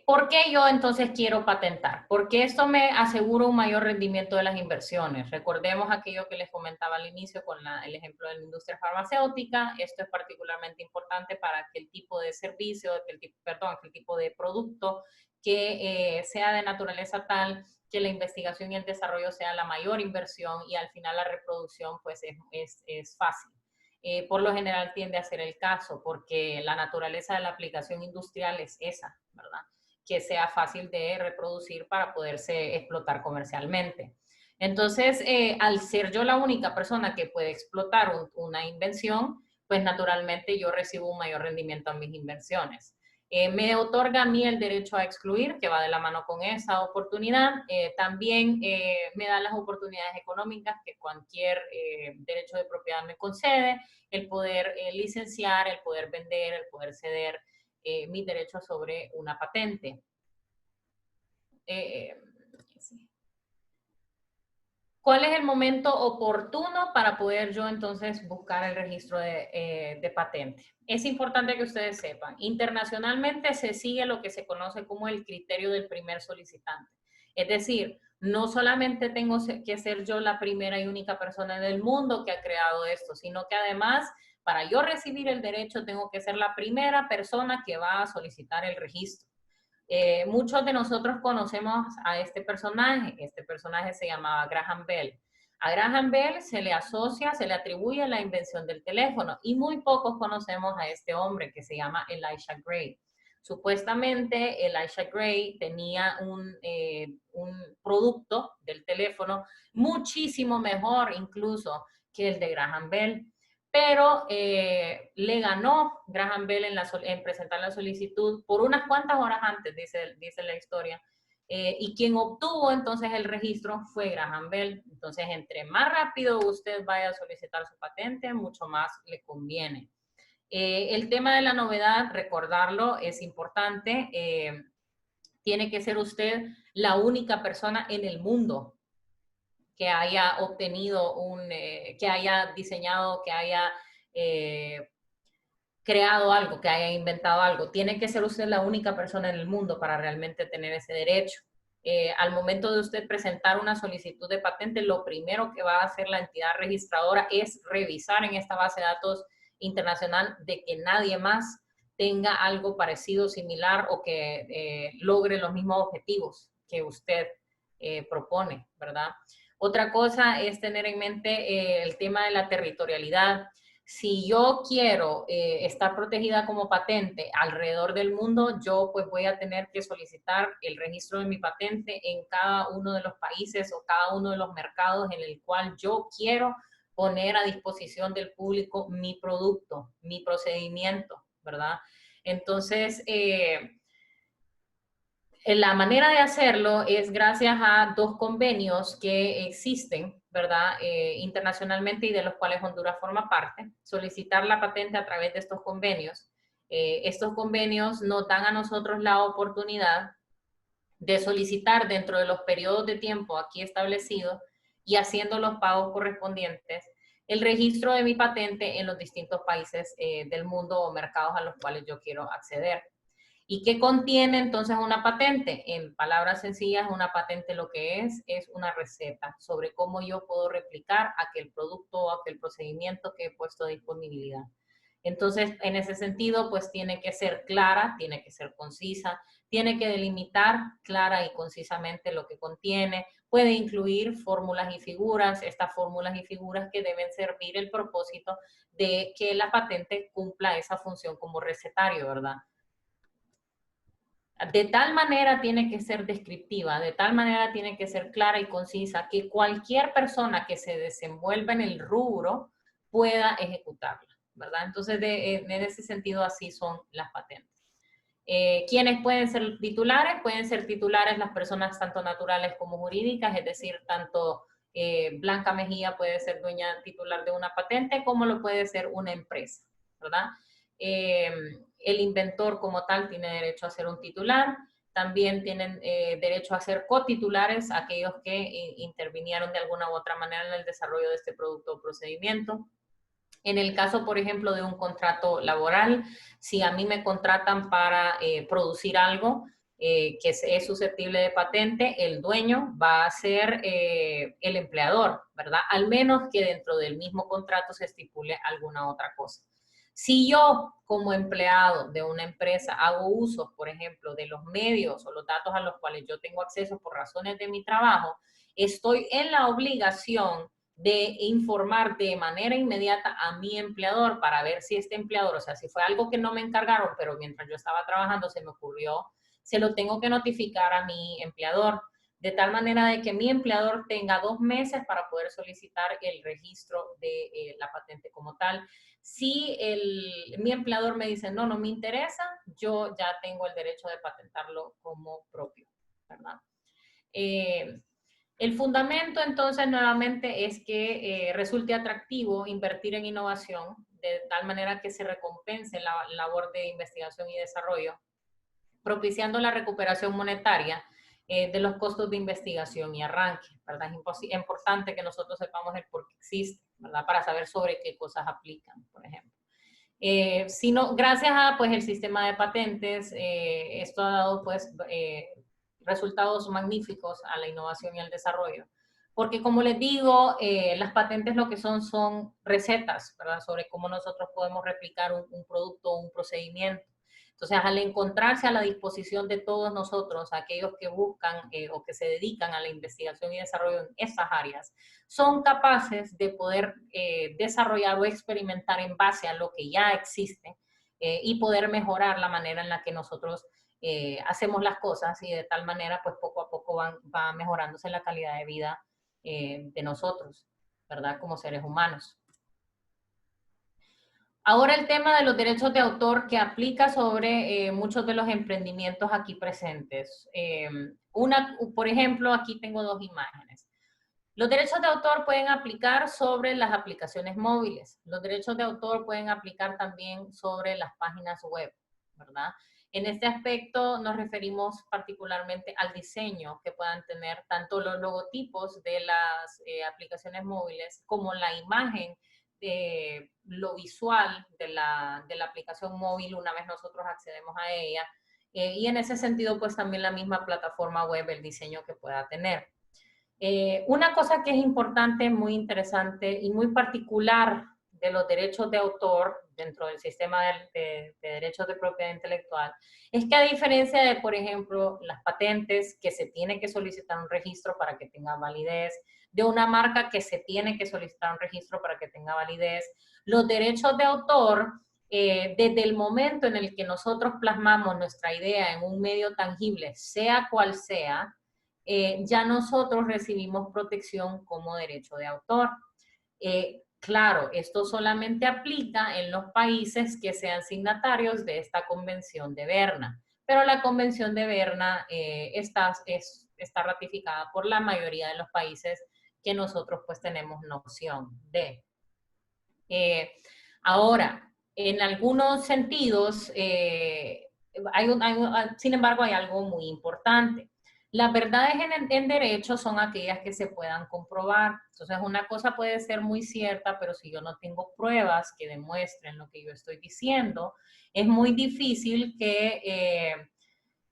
[SPEAKER 2] ¿Por qué yo entonces quiero patentar? Porque esto me asegura un mayor rendimiento de las inversiones. Recordemos aquello que les comentaba al inicio con el ejemplo de la industria farmacéutica. Esto es particularmente importante para aquel tipo de servicio, aquel tipo de producto que sea de naturaleza tal que la investigación y el desarrollo sea la mayor inversión y al final la reproducción pues es fácil. Por lo general tiende a ser el caso, porque la naturaleza de la aplicación industrial es esa, ¿verdad? Que sea fácil de reproducir para poderse explotar comercialmente. Entonces, al ser yo la única persona que puede explotar una invención, pues naturalmente yo recibo un mayor rendimiento en mis inversiones. Me otorga a mí el derecho a excluir, que va de la mano con esa oportunidad. También me da las oportunidades económicas que cualquier derecho de propiedad me concede, el poder licenciar, el poder vender, el poder ceder mis derechos sobre una patente. Sí. ¿Cuál es el momento oportuno para poder yo entonces buscar el registro de patente? Es importante que ustedes sepan, internacionalmente se sigue lo que se conoce como el criterio del primer solicitante. Es decir, no solamente tengo que ser yo la primera y única persona en el mundo que ha creado esto, sino que además, para yo recibir el derecho, tengo que ser la primera persona que va a solicitar el registro. Muchos de nosotros conocemos a este personaje se llamaba Graham Bell. A Graham Bell se le asocia, se le atribuye la invención del teléfono y muy pocos conocemos a este hombre que se llama Elisha Gray. Supuestamente Elisha Gray tenía un producto del teléfono muchísimo mejor incluso que el de Graham Bell, pero le ganó Graham Bell en presentar la solicitud por unas cuantas horas antes, dice la historia, y quien obtuvo entonces el registro fue Graham Bell. Entonces, entre más rápido usted vaya a solicitar su patente, mucho más le conviene. El tema de la novedad, recordarlo, es importante. Tiene que ser usted la única persona en el mundo que haya obtenido que haya diseñado, que haya creado algo, que haya inventado algo. Tiene que ser usted la única persona en el mundo para realmente tener ese derecho. Al momento de usted presentar una solicitud de patente, lo primero que va a hacer la entidad registradora es revisar en esta base de datos internacional de que nadie más tenga algo parecido, similar o que logre los mismos objetivos que usted propone, ¿verdad? Otra cosa es tener en mente el tema de la territorialidad. Si yo quiero estar protegida como patente alrededor del mundo, yo pues voy a tener que solicitar el registro de mi patente en cada uno de los países o cada uno de los mercados en el cual yo quiero poner a disposición del público mi producto, mi procedimiento, ¿verdad? Entonces, la manera de hacerlo es gracias a dos convenios que existen, ¿verdad? Internacionalmente y de los cuales Honduras forma parte. Solicitar la patente a través de estos convenios. Estos convenios nos dan a nosotros la oportunidad de solicitar dentro de los periodos de tiempo aquí establecidos y haciendo los pagos correspondientes el registro de mi patente en los distintos países del mundo o mercados a los cuales yo quiero acceder. ¿Y qué contiene entonces una patente? En palabras sencillas, una patente lo que es una receta sobre cómo yo puedo replicar aquel producto o aquel procedimiento que he puesto a disponibilidad. Entonces, en ese sentido, pues tiene que ser clara, tiene que ser concisa, tiene que delimitar clara y concisamente lo que contiene, puede incluir fórmulas y figuras, estas fórmulas y figuras que deben servir el propósito de que la patente cumpla esa función como recetario, ¿verdad? De tal manera tiene que ser descriptiva, de tal manera tiene que ser clara y concisa que cualquier persona que se desenvuelva en el rubro pueda ejecutarla, ¿verdad? Entonces, en ese sentido, así son las patentes. ¿Quiénes pueden ser titulares? Pueden ser titulares las personas tanto naturales como jurídicas, es decir, tanto Blanca Mejía puede ser dueña titular de una patente como lo puede ser una empresa, ¿verdad? El inventor como tal tiene derecho a ser un titular, también tienen derecho a ser cotitulares aquellos que intervinieron de alguna u otra manera en el desarrollo de este producto o procedimiento. En el caso, por ejemplo, de un contrato laboral, si a mí me contratan para producir algo que es susceptible de patente, el dueño va a ser el empleador, ¿verdad? Al menos que dentro del mismo contrato se estipule alguna otra cosa. Si yo, como empleado de una empresa, hago uso, por ejemplo, de los medios o los datos a los cuales yo tengo acceso por razones de mi trabajo, estoy en la obligación de informar de manera inmediata a mi empleador para ver si este empleador, o sea, si fue algo que no me encargaron, pero mientras yo estaba trabajando se me ocurrió, se lo tengo que notificar a mi empleador. de tal manera de que mi empleador tenga 2 meses para poder solicitar el registro de la patente como tal. Si mi empleador me dice, no, no me interesa, yo ya tengo el derecho de patentarlo como propio, ¿verdad? El fundamento, entonces, nuevamente, es que resulte atractivo invertir en innovación de tal manera que se recompense la labor de investigación y desarrollo, propiciando la recuperación monetaria de los costos de investigación y arranque, ¿verdad? Es importante que nosotros sepamos el por qué existe, ¿verdad? Para saber sobre qué cosas aplican, por ejemplo. Sino, gracias a pues, el sistema de patentes, esto ha dado pues, resultados magníficos a la innovación y al desarrollo. Porque como les digo, las patentes lo que son recetas, ¿verdad? Sobre cómo nosotros podemos replicar un producto o un procedimiento. Entonces, al encontrarse a la disposición de todos nosotros, aquellos que buscan o que se dedican a la investigación y desarrollo en estas áreas, son capaces de poder desarrollar o experimentar en base a lo que ya existe y poder mejorar la manera en la que nosotros hacemos las cosas y de tal manera, pues poco a poco va mejorándose la calidad de vida de nosotros, ¿verdad? Como seres humanos. Ahora el tema de los derechos de autor que aplica sobre muchos de los emprendimientos aquí presentes. Por ejemplo, aquí tengo 2 imágenes. Los derechos de autor pueden aplicar sobre las aplicaciones móviles. Los derechos de autor pueden aplicar también sobre las páginas web, ¿verdad? En este aspecto nos referimos particularmente al diseño que puedan tener tanto los logotipos de las aplicaciones móviles como la imagen de lo visual de la aplicación móvil una vez nosotros accedemos a ella. Y en ese sentido, pues también la misma plataforma web, el diseño que pueda tener. Una cosa que es importante, muy interesante y muy particular de los derechos de autor dentro del sistema de derechos de propiedad intelectual es que a diferencia de, por ejemplo, las patentes que se tiene que solicitar un registro para que tenga validez, de una marca que se tiene que solicitar un registro para que tenga validez, los derechos de autor, desde el momento en el que nosotros plasmamos nuestra idea en un medio tangible, sea cual sea, ya nosotros recibimos protección como derecho de autor. Claro, esto solamente aplica en los países que sean signatarios de esta Convención de Berna, pero la Convención de Berna está ratificada por la mayoría de los países que nosotros pues tenemos noción de. Ahora, en algunos sentidos, sin embargo, hay algo muy importante. Las verdades en derecho son aquellas que se puedan comprobar. Entonces, una cosa puede ser muy cierta, pero si yo no tengo pruebas que demuestren lo que yo estoy diciendo, es muy difícil que,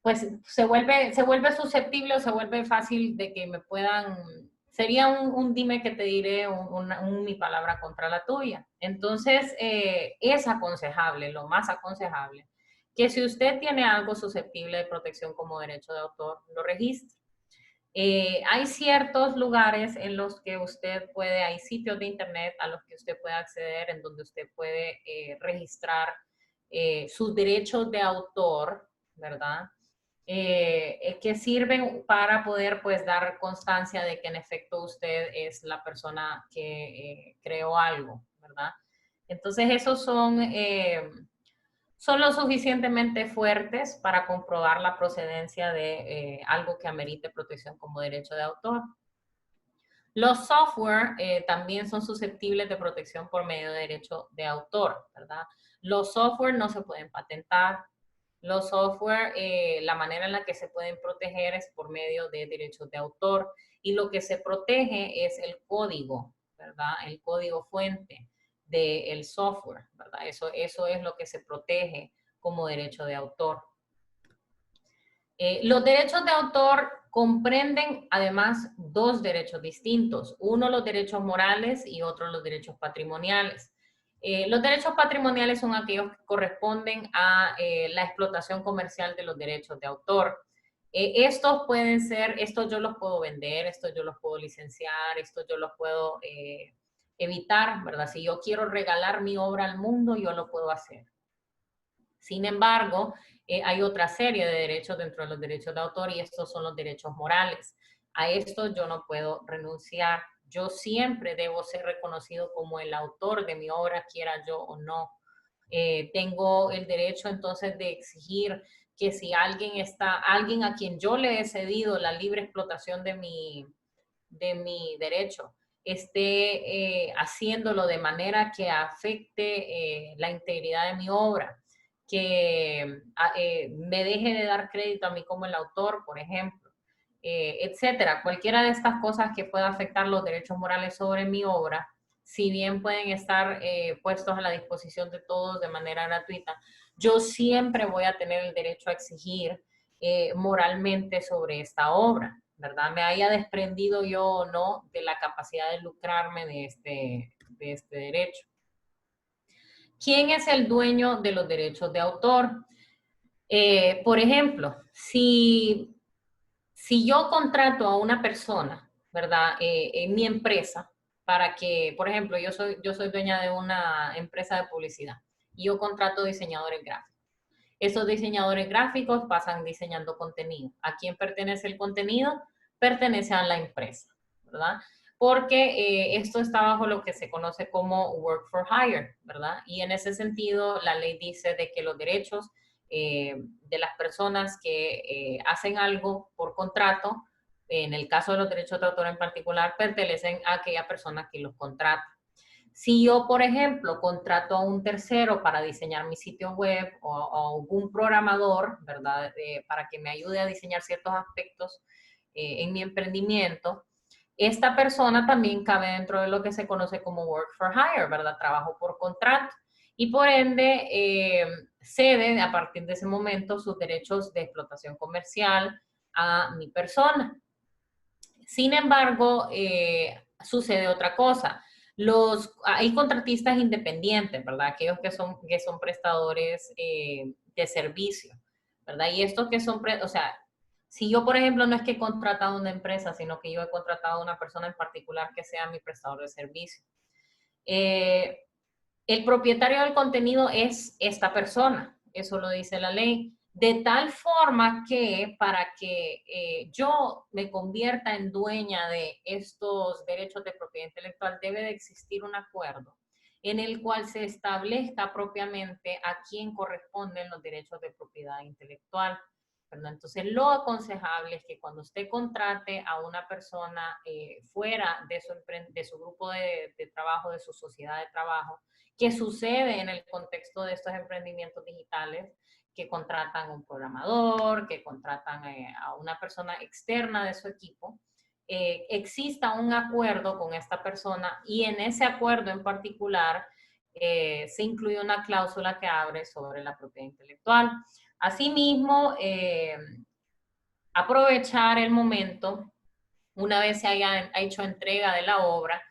[SPEAKER 2] pues, se vuelve susceptible o se vuelve fácil de que me puedan... Sería un dime que te diré, mi palabra contra la tuya. Entonces, es aconsejable, lo más aconsejable, que si usted tiene algo susceptible de protección como derecho de autor, lo registre. Hay ciertos lugares en los que usted puede, hay sitios de internet a los que usted puede acceder, en donde usted puede registrar sus derechos de autor, ¿verdad? Que sirven para poder pues dar constancia de que en efecto usted es la persona que creó algo, ¿verdad? Entonces esos son lo suficientemente fuertes para comprobar la procedencia de algo que amerite protección como derecho de autor. Los software también son susceptibles de protección por medio de derecho de autor, ¿verdad? Los software no se pueden patentar. Los software, la manera en la que se pueden proteger es por medio de derechos de autor. Y lo que se protege es el código, ¿verdad? El código fuente del software, ¿verdad? Eso es lo que se protege como derecho de autor. Los derechos de autor comprenden además 2 derechos distintos. Uno, los derechos morales y otro, los derechos patrimoniales. Los derechos patrimoniales son aquellos que corresponden a la explotación comercial de los derechos de autor. Estos pueden ser, estos yo los puedo vender, estos yo los puedo licenciar, estos yo los puedo evitar, ¿verdad? Si yo quiero regalar mi obra al mundo, yo lo puedo hacer. Sin embargo, hay otra serie de derechos dentro de los derechos de autor y estos son los derechos morales. A esto yo no puedo renunciar. Yo siempre debo ser reconocido como el autor de mi obra, quiera yo o no. Tengo el derecho entonces de exigir que si alguien a quien yo le he cedido la libre explotación de mi derecho, esté haciéndolo de manera que afecte la integridad de mi obra, que me deje de dar crédito a mí como el autor, por ejemplo, etcétera. Cualquiera de estas cosas que pueda afectar los derechos morales sobre mi obra, si bien pueden estar puestos a la disposición de todos de manera gratuita, yo siempre voy a tener el derecho a exigir moralmente sobre esta obra, ¿verdad? Me haya desprendido yo o no de la capacidad de lucrarme de este derecho. ¿Quién es el dueño de los derechos de autor? Por ejemplo, si yo contrato a una persona, ¿verdad? En mi empresa, para que, por ejemplo, yo soy dueña de una empresa de publicidad y yo contrato diseñadores gráficos. Esos diseñadores gráficos pasan diseñando contenido. ¿A quién pertenece el contenido? Pertenece a la empresa, ¿verdad? Porque esto está bajo lo que se conoce como work for hire, ¿verdad? Y en ese sentido, la ley dice de que los derechos de las personas que hacen algo por contrato, en el caso de los derechos de autor en particular, pertenecen a aquella persona que los contrata. Si yo, por ejemplo, contrato a un tercero para diseñar mi sitio web o algún programador, ¿verdad? Para que me ayude a diseñar ciertos aspectos en mi emprendimiento, esta persona también cabe dentro de lo que se conoce como work for hire, ¿verdad? Trabajo por contrato. Y por ende, cede a partir de ese momento sus derechos de explotación comercial a mi persona. Sin embargo, sucede otra cosa. Hay contratistas independientes, ¿verdad? Aquellos que son prestadores de servicio, ¿verdad? Y estos que son, o sea, si yo, por ejemplo, no es que he contratado una empresa, sino que yo he contratado a una persona en particular que sea mi prestador de servicio. Eh, el propietario del contenido es esta persona, eso lo dice la ley, de tal forma que para que yo me convierta en dueña de estos derechos de propiedad intelectual debe de existir un acuerdo en el cual se establezca propiamente a quién corresponden los derechos de propiedad intelectual, ¿verdad? Entonces, lo aconsejable es que cuando usted contrate a una persona fuera de su grupo de trabajo, de su sociedad de trabajo, que sucede en el contexto de estos emprendimientos digitales, que contratan a un programador, que contratan a una persona externa de su equipo, exista un acuerdo con esta persona y en ese acuerdo en particular se incluye una cláusula que abre sobre la propiedad intelectual. Asimismo, aprovechar el momento, una vez se haya hecho entrega de la obra,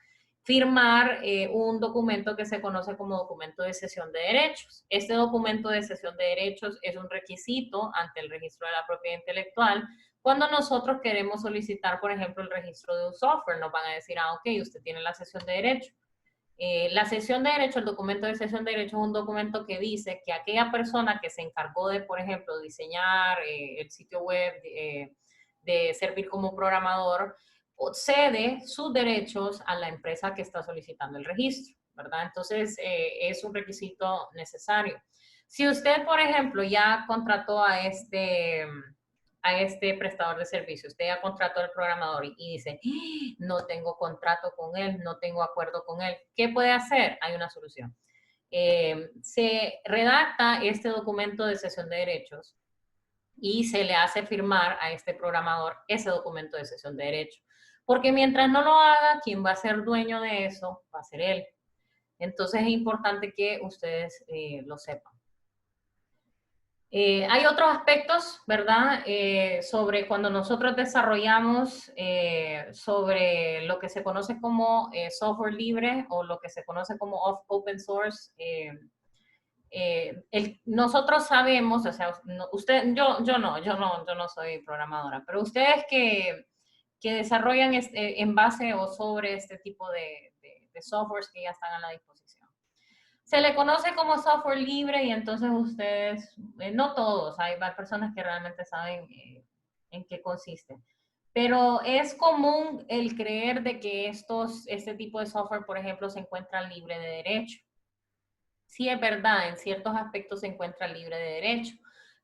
[SPEAKER 2] firmar un documento que se conoce como documento de cesión de derechos. Este documento de cesión de derechos es un requisito ante el registro de la propiedad intelectual. Cuando nosotros queremos solicitar, por ejemplo, el registro de un software, nos van a decir, ah, ok, usted tiene la cesión de derechos. La cesión de derechos, el documento de cesión de derechos es un documento que dice que aquella persona que se encargó de, por ejemplo, diseñar el sitio web, de servir como programador, cede sus derechos a la empresa que está solicitando el registro, ¿verdad? Entonces, es un requisito necesario. Si usted, por ejemplo, ya contrató a este prestador de servicio, usted ya contrató al programador y dice, no tengo contrato con él, no tengo acuerdo con él, ¿qué puede hacer? Hay una solución. Se redacta este documento de cesión de derechos y se le hace firmar a este programador ese documento de cesión de derechos. Porque mientras no lo haga, quien va a ser dueño de eso va a ser él. Entonces es importante que ustedes lo sepan. Hay otros aspectos, ¿verdad? Sobre cuando nosotros desarrollamos sobre lo que se conoce como software libre o lo que se conoce como open source. Nosotros sabemos, o sea, yo no soy programadora, pero ustedes que desarrollan en base o sobre este tipo de softwares que ya están a la disposición. Se le conoce como software libre y entonces ustedes, no todos, hay personas que realmente saben en qué consiste. Pero es común el creer de que este tipo de software, por ejemplo, se encuentra libre de derecho. Sí es verdad, en ciertos aspectos se encuentra libre de derecho,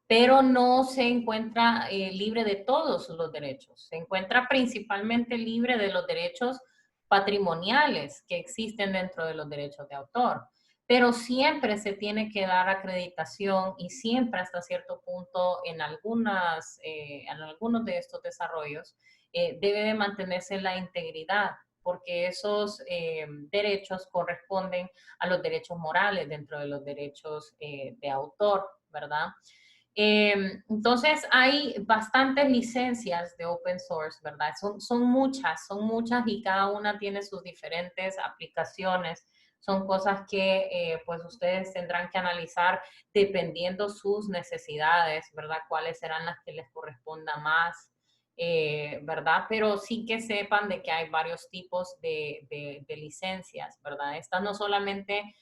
[SPEAKER 2] pero no se encuentra libre de todos los derechos. Se encuentra principalmente libre de los derechos patrimoniales que existen dentro de los derechos de autor. Pero siempre se tiene que dar acreditación y siempre hasta cierto punto en algunos de estos desarrollos debe de mantenerse la integridad porque esos derechos corresponden a los derechos morales dentro de los derechos de autor, ¿verdad? Entonces, hay bastantes licencias de open source, ¿verdad? Son muchas y cada una tiene sus diferentes aplicaciones. Son cosas que pues ustedes tendrán que analizar dependiendo sus necesidades, ¿verdad? Cuáles serán las que les corresponda más. ¿Verdad? Pero sí que sepan de que hay varios tipos de licencias, ¿verdad? Estas no solamente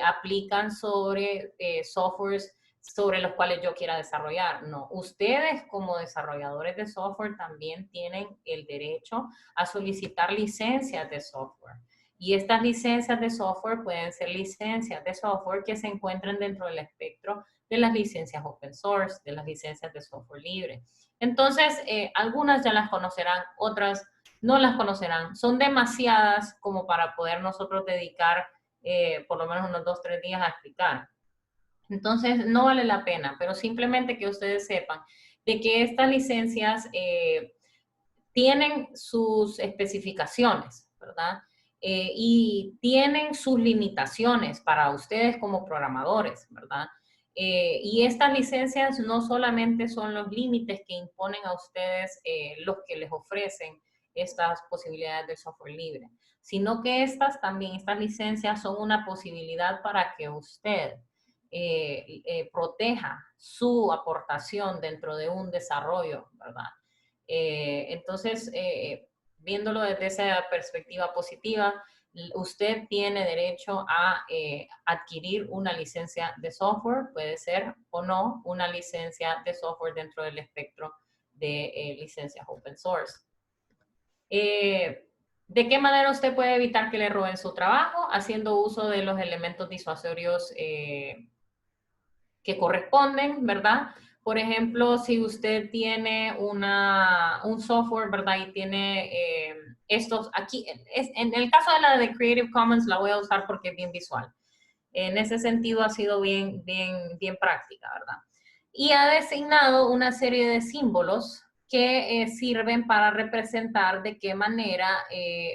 [SPEAKER 2] aplican sobre softwares sobre los cuales yo quiera desarrollar, no. Ustedes como desarrolladores de software también tienen el derecho a solicitar licencias de software. Y estas licencias de software pueden ser licencias de software que se encuentran dentro del espectro de las licencias open source, de las licencias de software libre. Entonces, algunas ya las conocerán, otras no las conocerán. Son demasiadas como para poder nosotros dedicar por lo menos unos 2 o 3 días a explicar. Entonces, no vale la pena, pero simplemente que ustedes sepan de que estas licencias tienen sus especificaciones, ¿verdad? Y tienen sus limitaciones para ustedes como programadores, ¿verdad? Y estas licencias no solamente son los límites que imponen a ustedes los que les ofrecen estas posibilidades de software libre, sino que estas licencias son una posibilidad para que usted proteja su aportación dentro de un desarrollo, ¿verdad? Entonces, viéndolo desde esa perspectiva positiva, usted tiene derecho a adquirir una licencia de software, puede ser o no una licencia de software dentro del espectro de licencias open source. ¿De qué manera usted puede evitar que le roben su trabajo? Haciendo uso de los elementos disuasorios que corresponden, ¿verdad? Por ejemplo, si usted tiene un software, ¿verdad? Y tiene estos aquí, en el caso de la de Creative Commons la voy a usar porque es bien visual. En ese sentido ha sido bien práctica, ¿verdad? Y ha designado una serie de símbolos que sirven para representar de qué manera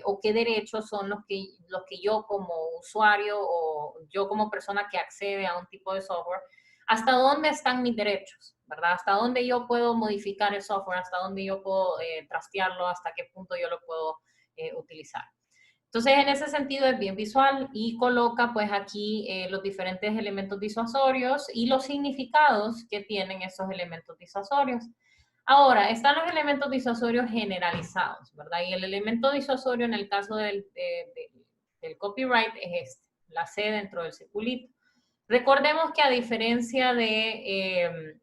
[SPEAKER 2] o qué derechos son los que yo como usuario o yo como persona que accede a un tipo de software, hasta dónde están mis derechos, ¿verdad? Hasta dónde yo puedo modificar el software, hasta dónde yo puedo trastearlo, hasta qué punto yo lo puedo utilizar. Entonces, en ese sentido es bien visual y coloca pues aquí los diferentes elementos disuasorios y los significados que tienen esos elementos disuasorios. Ahora, están los elementos disuasorios generalizados, ¿verdad? Y el elemento disuasorio en el caso del copyright es este, la C dentro del circulito. Recordemos que a diferencia de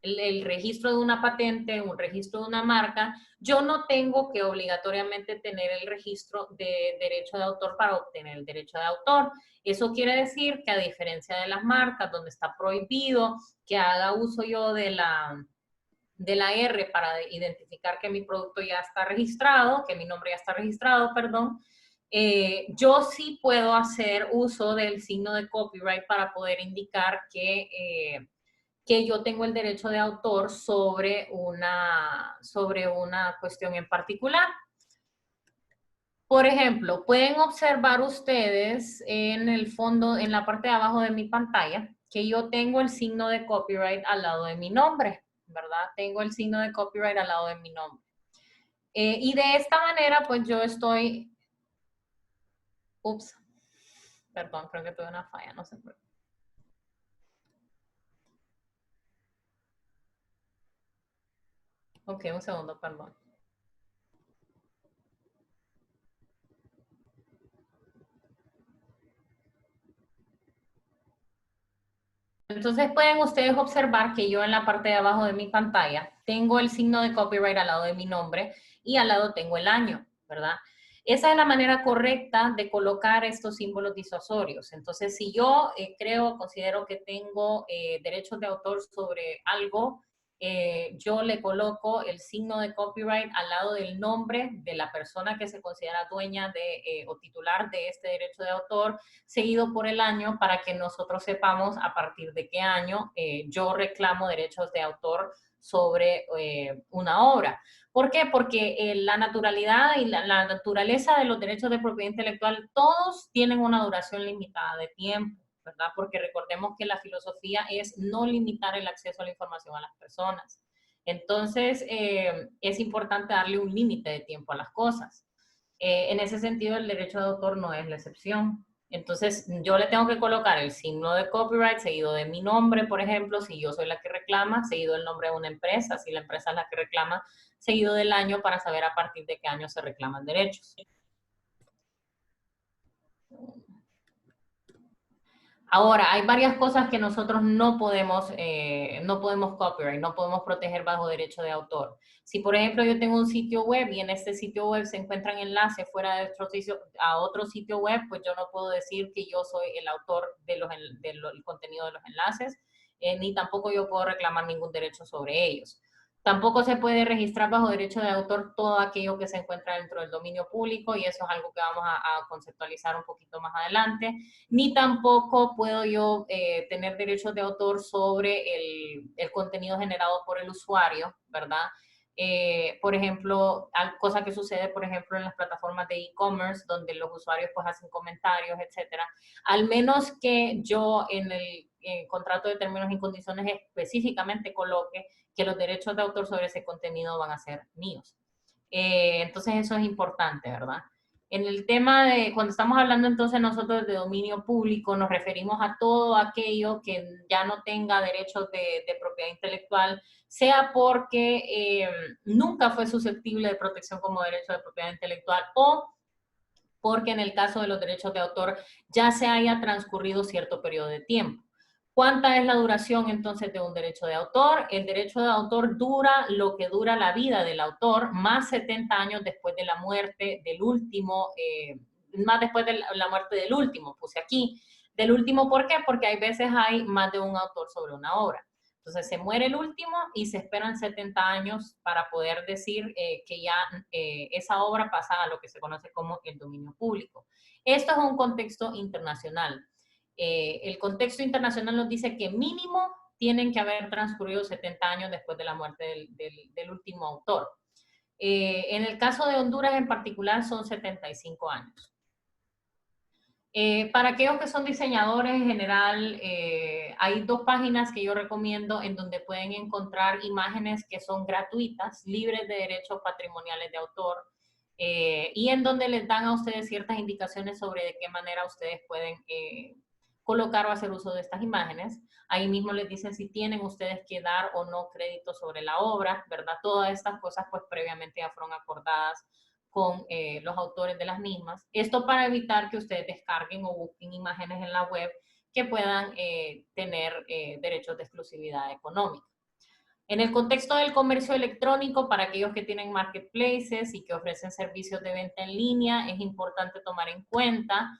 [SPEAKER 2] el registro de una patente, un registro de una marca, yo no tengo que obligatoriamente tener el registro de derecho de autor para obtener el derecho de autor. Eso quiere decir que a diferencia de las marcas, donde está prohibido que haga uso yo de la R para identificar que mi producto ya está registrado, que mi nombre ya está registrado, perdón, yo sí puedo hacer uso del signo de copyright para poder indicar que yo tengo el derecho de autor sobre una cuestión en particular. Por ejemplo, pueden observar ustedes en el fondo, en la parte de abajo de mi pantalla, que yo tengo el signo de copyright al lado de mi nombre, ¿verdad? Tengo el signo de copyright al lado de mi nombre. Y de esta manera, pues yo estoy... Ups, perdón, creo que tuve una falla, no sé por qué. Ok, un segundo, perdón. Entonces pueden ustedes observar que yo en la parte de abajo de mi pantalla tengo el signo de copyright al lado de mi nombre y al lado tengo el año, ¿verdad? Esa es la manera correcta de colocar estos símbolos disuasorios. Entonces, si yo considero que tengo derechos de autor sobre algo, yo le coloco el signo de copyright al lado del nombre de la persona que se considera dueña o titular de este derecho de autor, seguido por el año, para que nosotros sepamos a partir de qué año yo reclamo derechos de autor sobre una obra. ¿Por qué? Porque la naturalidad y la naturaleza de los derechos de propiedad intelectual, todos tienen una duración limitada de tiempo, ¿verdad? Porque recordemos que la filosofía es no limitar el acceso a la información a las personas. Entonces, es importante darle un límite de tiempo a las cosas. En ese sentido, el derecho de autor no es la excepción. Entonces, yo le tengo que colocar el signo de copyright seguido de mi nombre, por ejemplo, si yo soy la que reclama, seguido el nombre de una empresa, si la empresa es la que reclama, seguido del año para saber a partir de qué año se reclaman derechos. Ahora, hay varias cosas que nosotros no podemos copyright, no podemos proteger bajo derecho de autor. Si, por ejemplo, yo tengo un sitio web y en este sitio web se encuentran enlaces fuera de otro sitio web, pues yo no puedo decir que yo soy el autor del contenido de los enlaces, ni tampoco yo puedo reclamar ningún derecho sobre ellos. Tampoco se puede registrar bajo derecho de autor todo aquello que se encuentra dentro del dominio público, y eso es algo que vamos a conceptualizar un poquito más adelante. Ni tampoco puedo yo tener derechos de autor sobre el contenido generado por el usuario, ¿verdad? Por ejemplo, cosa que sucede, por ejemplo, en las plataformas de e-commerce, donde los usuarios pues hacen comentarios, etcétera. Al menos que yo en el contrato de términos y condiciones específicamente coloque que los derechos de autor sobre ese contenido van a ser míos. Entonces eso es importante, ¿verdad? En el tema de, cuando estamos hablando entonces nosotros de dominio público, nos referimos a todo aquello que ya no tenga derechos de propiedad intelectual, sea porque nunca fue susceptible de protección como derecho de propiedad intelectual, o porque en el caso de los derechos de autor ya se haya transcurrido cierto periodo de tiempo. ¿Cuánta es la duración entonces de un derecho de autor? El derecho de autor dura lo que dura la vida del autor, más 70 años después de la muerte del último, más después de la muerte del último, puse aquí. Del último, ¿por qué? Porque hay veces hay más de un autor sobre una obra. Entonces se muere el último y se esperan 70 años para poder decir que ya esa obra pasa a lo que se conoce como el dominio público. Esto es un contexto internacional. El contexto internacional nos dice que mínimo tienen que haber transcurrido 70 años después de la muerte del último autor. En el caso de Honduras en particular son 75 años. Para aquellos que son diseñadores en general, hay dos páginas que yo recomiendo en donde pueden encontrar imágenes que son gratuitas, libres de derechos patrimoniales de autor, y en donde les dan a ustedes ciertas indicaciones sobre de qué manera ustedes pueden colocar o hacer uso de estas imágenes. Ahí mismo les dicen si tienen ustedes que dar o no crédito sobre la obra, ¿verdad? Todas estas cosas pues previamente ya fueron acordadas con los autores de las mismas. Esto para evitar que ustedes descarguen o busquen imágenes en la web que puedan tener derechos de exclusividad económica. En el contexto del comercio electrónico, para aquellos que tienen marketplaces y que ofrecen servicios de venta en línea, es importante tomar en cuenta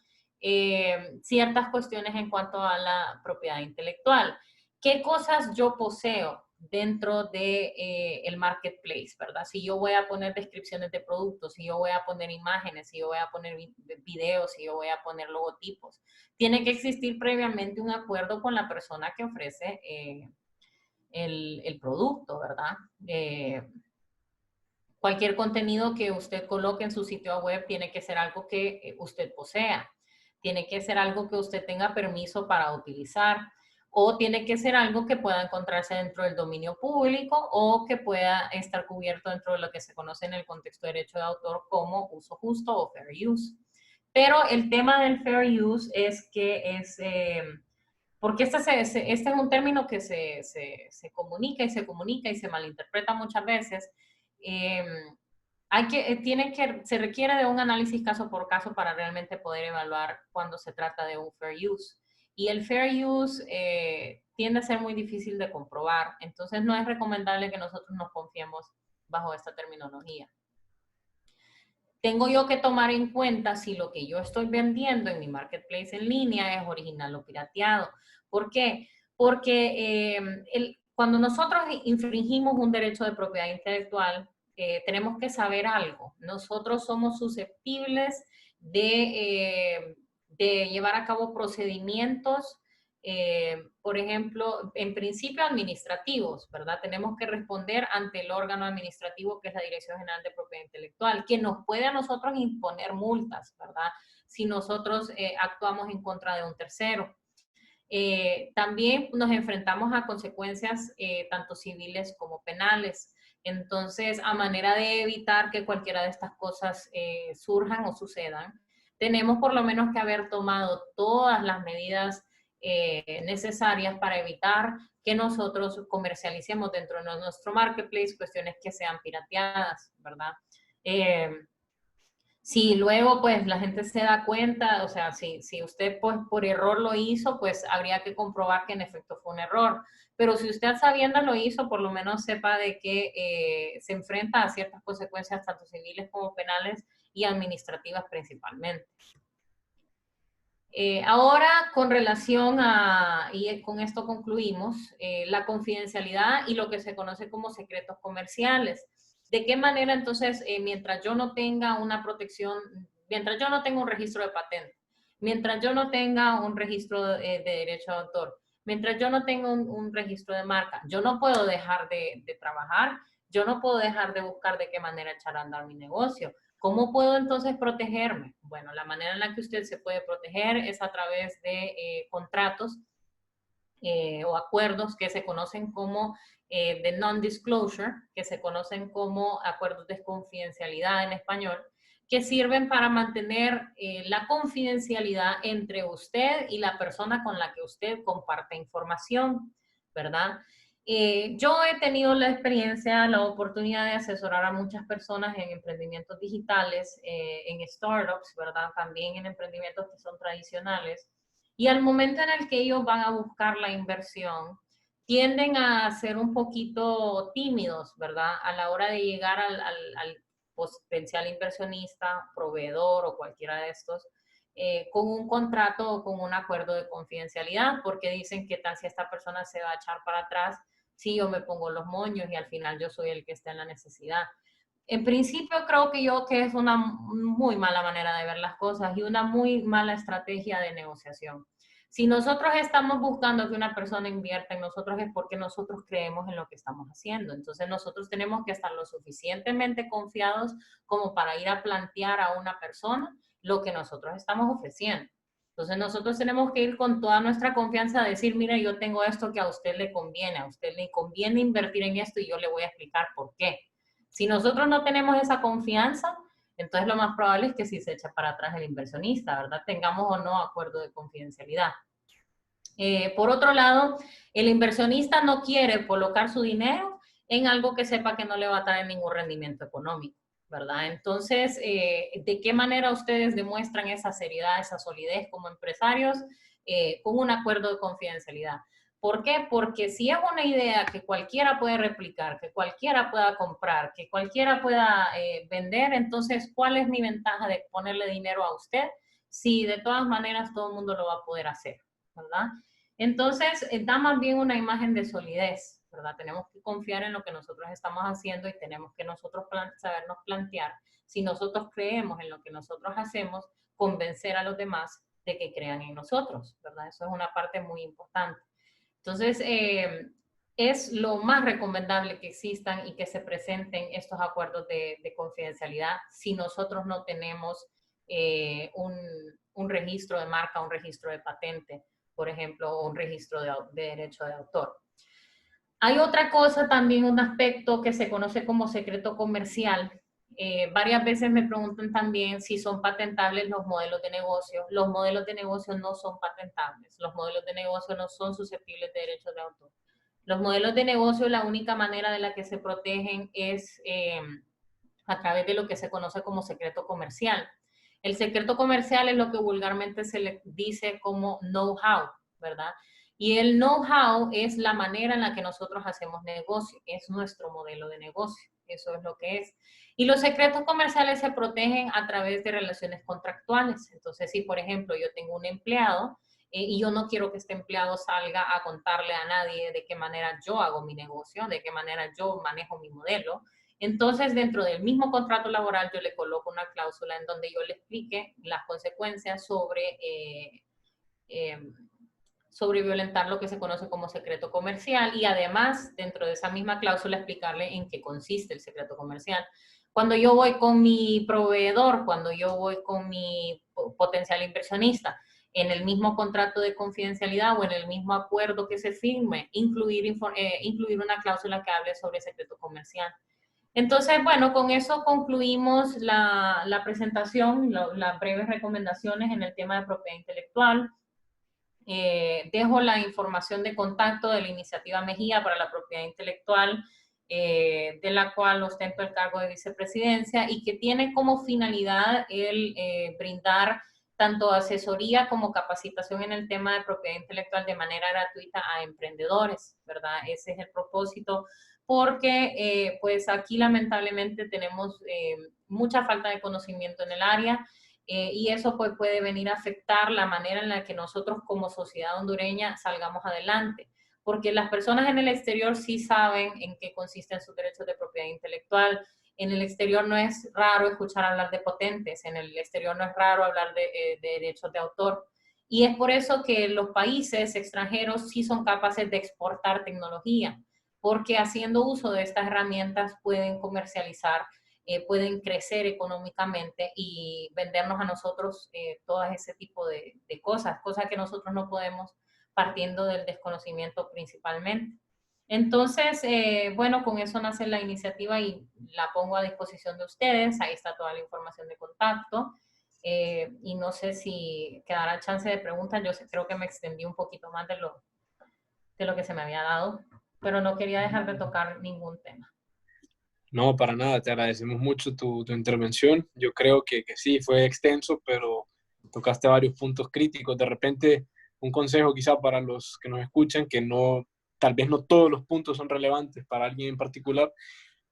[SPEAKER 2] ciertas cuestiones en cuanto a la propiedad intelectual. ¿Qué cosas yo poseo dentro de el marketplace, verdad? Si yo voy a poner descripciones de productos, si yo voy a poner imágenes, si yo voy a poner videos, si yo voy a poner logotipos, tiene que existir previamente un acuerdo con la persona que ofrece el producto, ¿verdad? Cualquier contenido que usted coloque en su sitio web tiene que ser algo que usted posea, tiene que ser algo que usted tenga permiso para utilizar, o tiene que ser algo que pueda encontrarse dentro del dominio público o que pueda estar cubierto dentro de lo que se conoce en el contexto de derecho de autor como uso justo o fair use. Pero el tema del fair use es que porque este es un término que se comunica y se comunica y se malinterpreta muchas veces. Se requiere de un análisis caso por caso para realmente poder evaluar cuando se trata de un fair use. Y el fair use tiende a ser muy difícil de comprobar, entonces no es recomendable que nosotros nos confiemos bajo esta terminología. tengo yo que tomar en cuenta si lo que yo estoy vendiendo en mi marketplace en línea es original o pirateado. ¿Por qué? Porque cuando nosotros infringimos un derecho de propiedad intelectual, tenemos que saber algo. Nosotros somos susceptibles de llevar a cabo procedimientos, por ejemplo, en principio administrativos, ¿verdad? Tenemos que responder ante el órgano administrativo que es la Dirección General de Propiedad Intelectual, que nos puede a nosotros imponer multas, ¿verdad? Si nosotros actuamos en contra de un tercero. También nos enfrentamos a consecuencias tanto civiles como penales. Entonces, a manera de evitar que cualquiera de estas cosas surjan o sucedan, tenemos por lo menos que haber tomado todas las medidas necesarias para evitar que nosotros comercialicemos dentro de nuestro marketplace cuestiones que sean pirateadas, ¿verdad? Si luego pues la gente se da cuenta, o sea, si usted pues por error lo hizo, pues habría que comprobar que en efecto fue un error. Pero si usted sabiendo lo hizo, por lo menos sepa de que se enfrenta a ciertas consecuencias tanto civiles como penales y administrativas principalmente. Ahora, con relación a, y con esto concluimos, la confidencialidad y lo que se conoce como secretos comerciales. ¿De qué manera entonces, mientras yo no tenga una protección, mientras yo no tenga un registro de patente, mientras yo no tenga un registro de derecho de autor, mientras yo no tenga un registro de marca, yo no puedo dejar de trabajar, yo no puedo dejar de buscar de qué manera echar a andar mi negocio? ¿Cómo puedo entonces protegerme? Bueno, la manera en la que usted se puede proteger es a través de contratos o acuerdos que se conocen como de non-disclosure, que se conocen como acuerdos de confidencialidad en español, que sirven para mantener la confidencialidad entre usted y la persona con la que usted comparte información, ¿verdad? Yo he tenido la experiencia, la oportunidad de asesorar a muchas personas en emprendimientos digitales, en startups, ¿verdad? También en emprendimientos que son tradicionales. Y al momento en el que ellos van a buscar la inversión, tienden a ser un poquito tímidos, ¿verdad? A la hora de llegar al potencial inversionista, proveedor o cualquiera de estos, con un contrato o con un acuerdo de confidencialidad, porque dicen que tal si esta persona se va a echar para atrás si yo me pongo los moños y al final yo soy el que está en la necesidad. En principio creo que es una muy mala manera de ver las cosas y una muy mala estrategia de negociación. Si nosotros estamos buscando que una persona invierta en nosotros es porque nosotros creemos en lo que estamos haciendo. Entonces nosotros tenemos que estar lo suficientemente confiados como para ir a plantear a una persona lo que nosotros estamos ofreciendo. Entonces nosotros tenemos que ir con toda nuestra confianza a decir, mira, yo tengo esto que a usted le conviene invertir en esto y yo le voy a explicar por qué. Si nosotros no tenemos esa confianza, entonces lo más probable es que sí se eche para atrás el inversionista, ¿verdad? Tengamos o no acuerdo de confidencialidad. Por otro lado, el inversionista no quiere colocar su dinero en algo que sepa que no le va a traer ningún rendimiento económico, ¿verdad? Entonces, ¿de qué manera ustedes demuestran esa seriedad, esa solidez como empresarios? Con un acuerdo de confidencialidad. ¿Por qué? Porque si es una idea que cualquiera puede replicar, que cualquiera pueda comprar, que cualquiera pueda vender, entonces, ¿cuál es mi ventaja de ponerle dinero a usted si de todas maneras todo el mundo lo va a poder hacer, ¿verdad? Entonces, da más bien una imagen de solidez, ¿verdad? Tenemos que confiar en lo que nosotros estamos haciendo y tenemos que nosotros sabernos plantear, si nosotros creemos en lo que nosotros hacemos, convencer a los demás de que crean en nosotros, ¿verdad? Eso es una parte muy importante. Entonces, es lo más recomendable que existan y que se presenten estos acuerdos de confidencialidad si nosotros no tenemos un registro de marca, un registro de patente, por ejemplo, o un registro de derecho de autor. Hay otra cosa también, un aspecto que se conoce como secreto comercial. Varias veces me preguntan también si son patentables los modelos de negocio. Los modelos de negocio no son patentables. Los modelos de negocio no son susceptibles de derechos de autor. Los modelos de negocio, la única manera de la que se protegen es a través de lo que se conoce como secreto comercial. El secreto comercial es lo que vulgarmente se le dice como know-how, ¿verdad? Y el know-how es la manera en la que nosotros hacemos negocio, es nuestro modelo de negocio. eso es lo que es. Y los secretos comerciales se protegen a través de relaciones contractuales. Entonces, si por ejemplo yo tengo un empleado y yo no quiero que este empleado salga a contarle a nadie de qué manera yo hago mi negocio, de qué manera yo manejo mi modelo, entonces dentro del mismo contrato laboral yo le coloco una cláusula en donde yo le explique las consecuencias eh, sobre violentar lo que se conoce como secreto comercial y además dentro de esa misma cláusula explicarle en qué consiste el secreto comercial. Cuando yo voy con mi proveedor, cuando yo voy con mi potencial inversionista, en el mismo contrato de confidencialidad o en el mismo acuerdo que se firme, incluir una cláusula que hable sobre secreto comercial. Entonces, bueno, con eso concluimos la presentación, las breves recomendaciones en el tema de propiedad intelectual. Dejo la información de contacto de la iniciativa Mejía para la propiedad intelectual, de la cual ostento el cargo de vicepresidencia y que tiene como finalidad el brindar tanto asesoría como capacitación en el tema de propiedad intelectual de manera gratuita a emprendedores, ¿verdad? Ese es el propósito, porque pues aquí lamentablemente tenemos mucha falta de conocimiento en el área. Y eso pues, puede venir a afectar la manera en la que nosotros como sociedad hondureña salgamos adelante. Porque las personas en el exterior sí saben en qué consisten sus derechos de propiedad intelectual. En el exterior no es raro escuchar hablar de patentes, en el exterior no es raro hablar de derechos de autor. Y es por eso que los países extranjeros sí son capaces de exportar tecnología, porque haciendo uso de estas herramientas pueden comercializar, pueden crecer económicamente y vendernos a nosotros todo ese tipo de cosas que nosotros no podemos partiendo del desconocimiento principalmente. Entonces, bueno, con eso nace la iniciativa y la pongo a disposición de ustedes. Ahí está toda la información de contacto. Y no sé si quedará chance de preguntas. Yo creo que me extendí un poquito más de lo que se me había dado, pero no quería dejar de tocar ningún tema.
[SPEAKER 3] No, para nada, te agradecemos mucho tu intervención. Yo creo que sí, fue extenso, pero tocaste varios puntos críticos. De repente, un consejo quizá para los que nos escuchan, que no, tal vez no todos los puntos son relevantes para alguien en particular,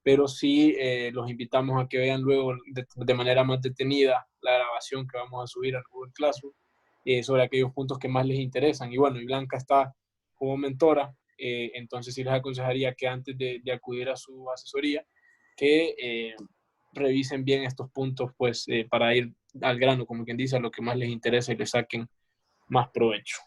[SPEAKER 3] pero sí los invitamos a que vean luego de manera más detenida la grabación que vamos a subir al Google Classroom sobre aquellos puntos que más les interesan. Y bueno, y Blanca está como mentora, entonces sí les aconsejaría que antes de acudir a su asesoría, que revisen bien estos puntos, pues para ir al grano, como quien dice, a lo que más les interesa y le saquen más provecho.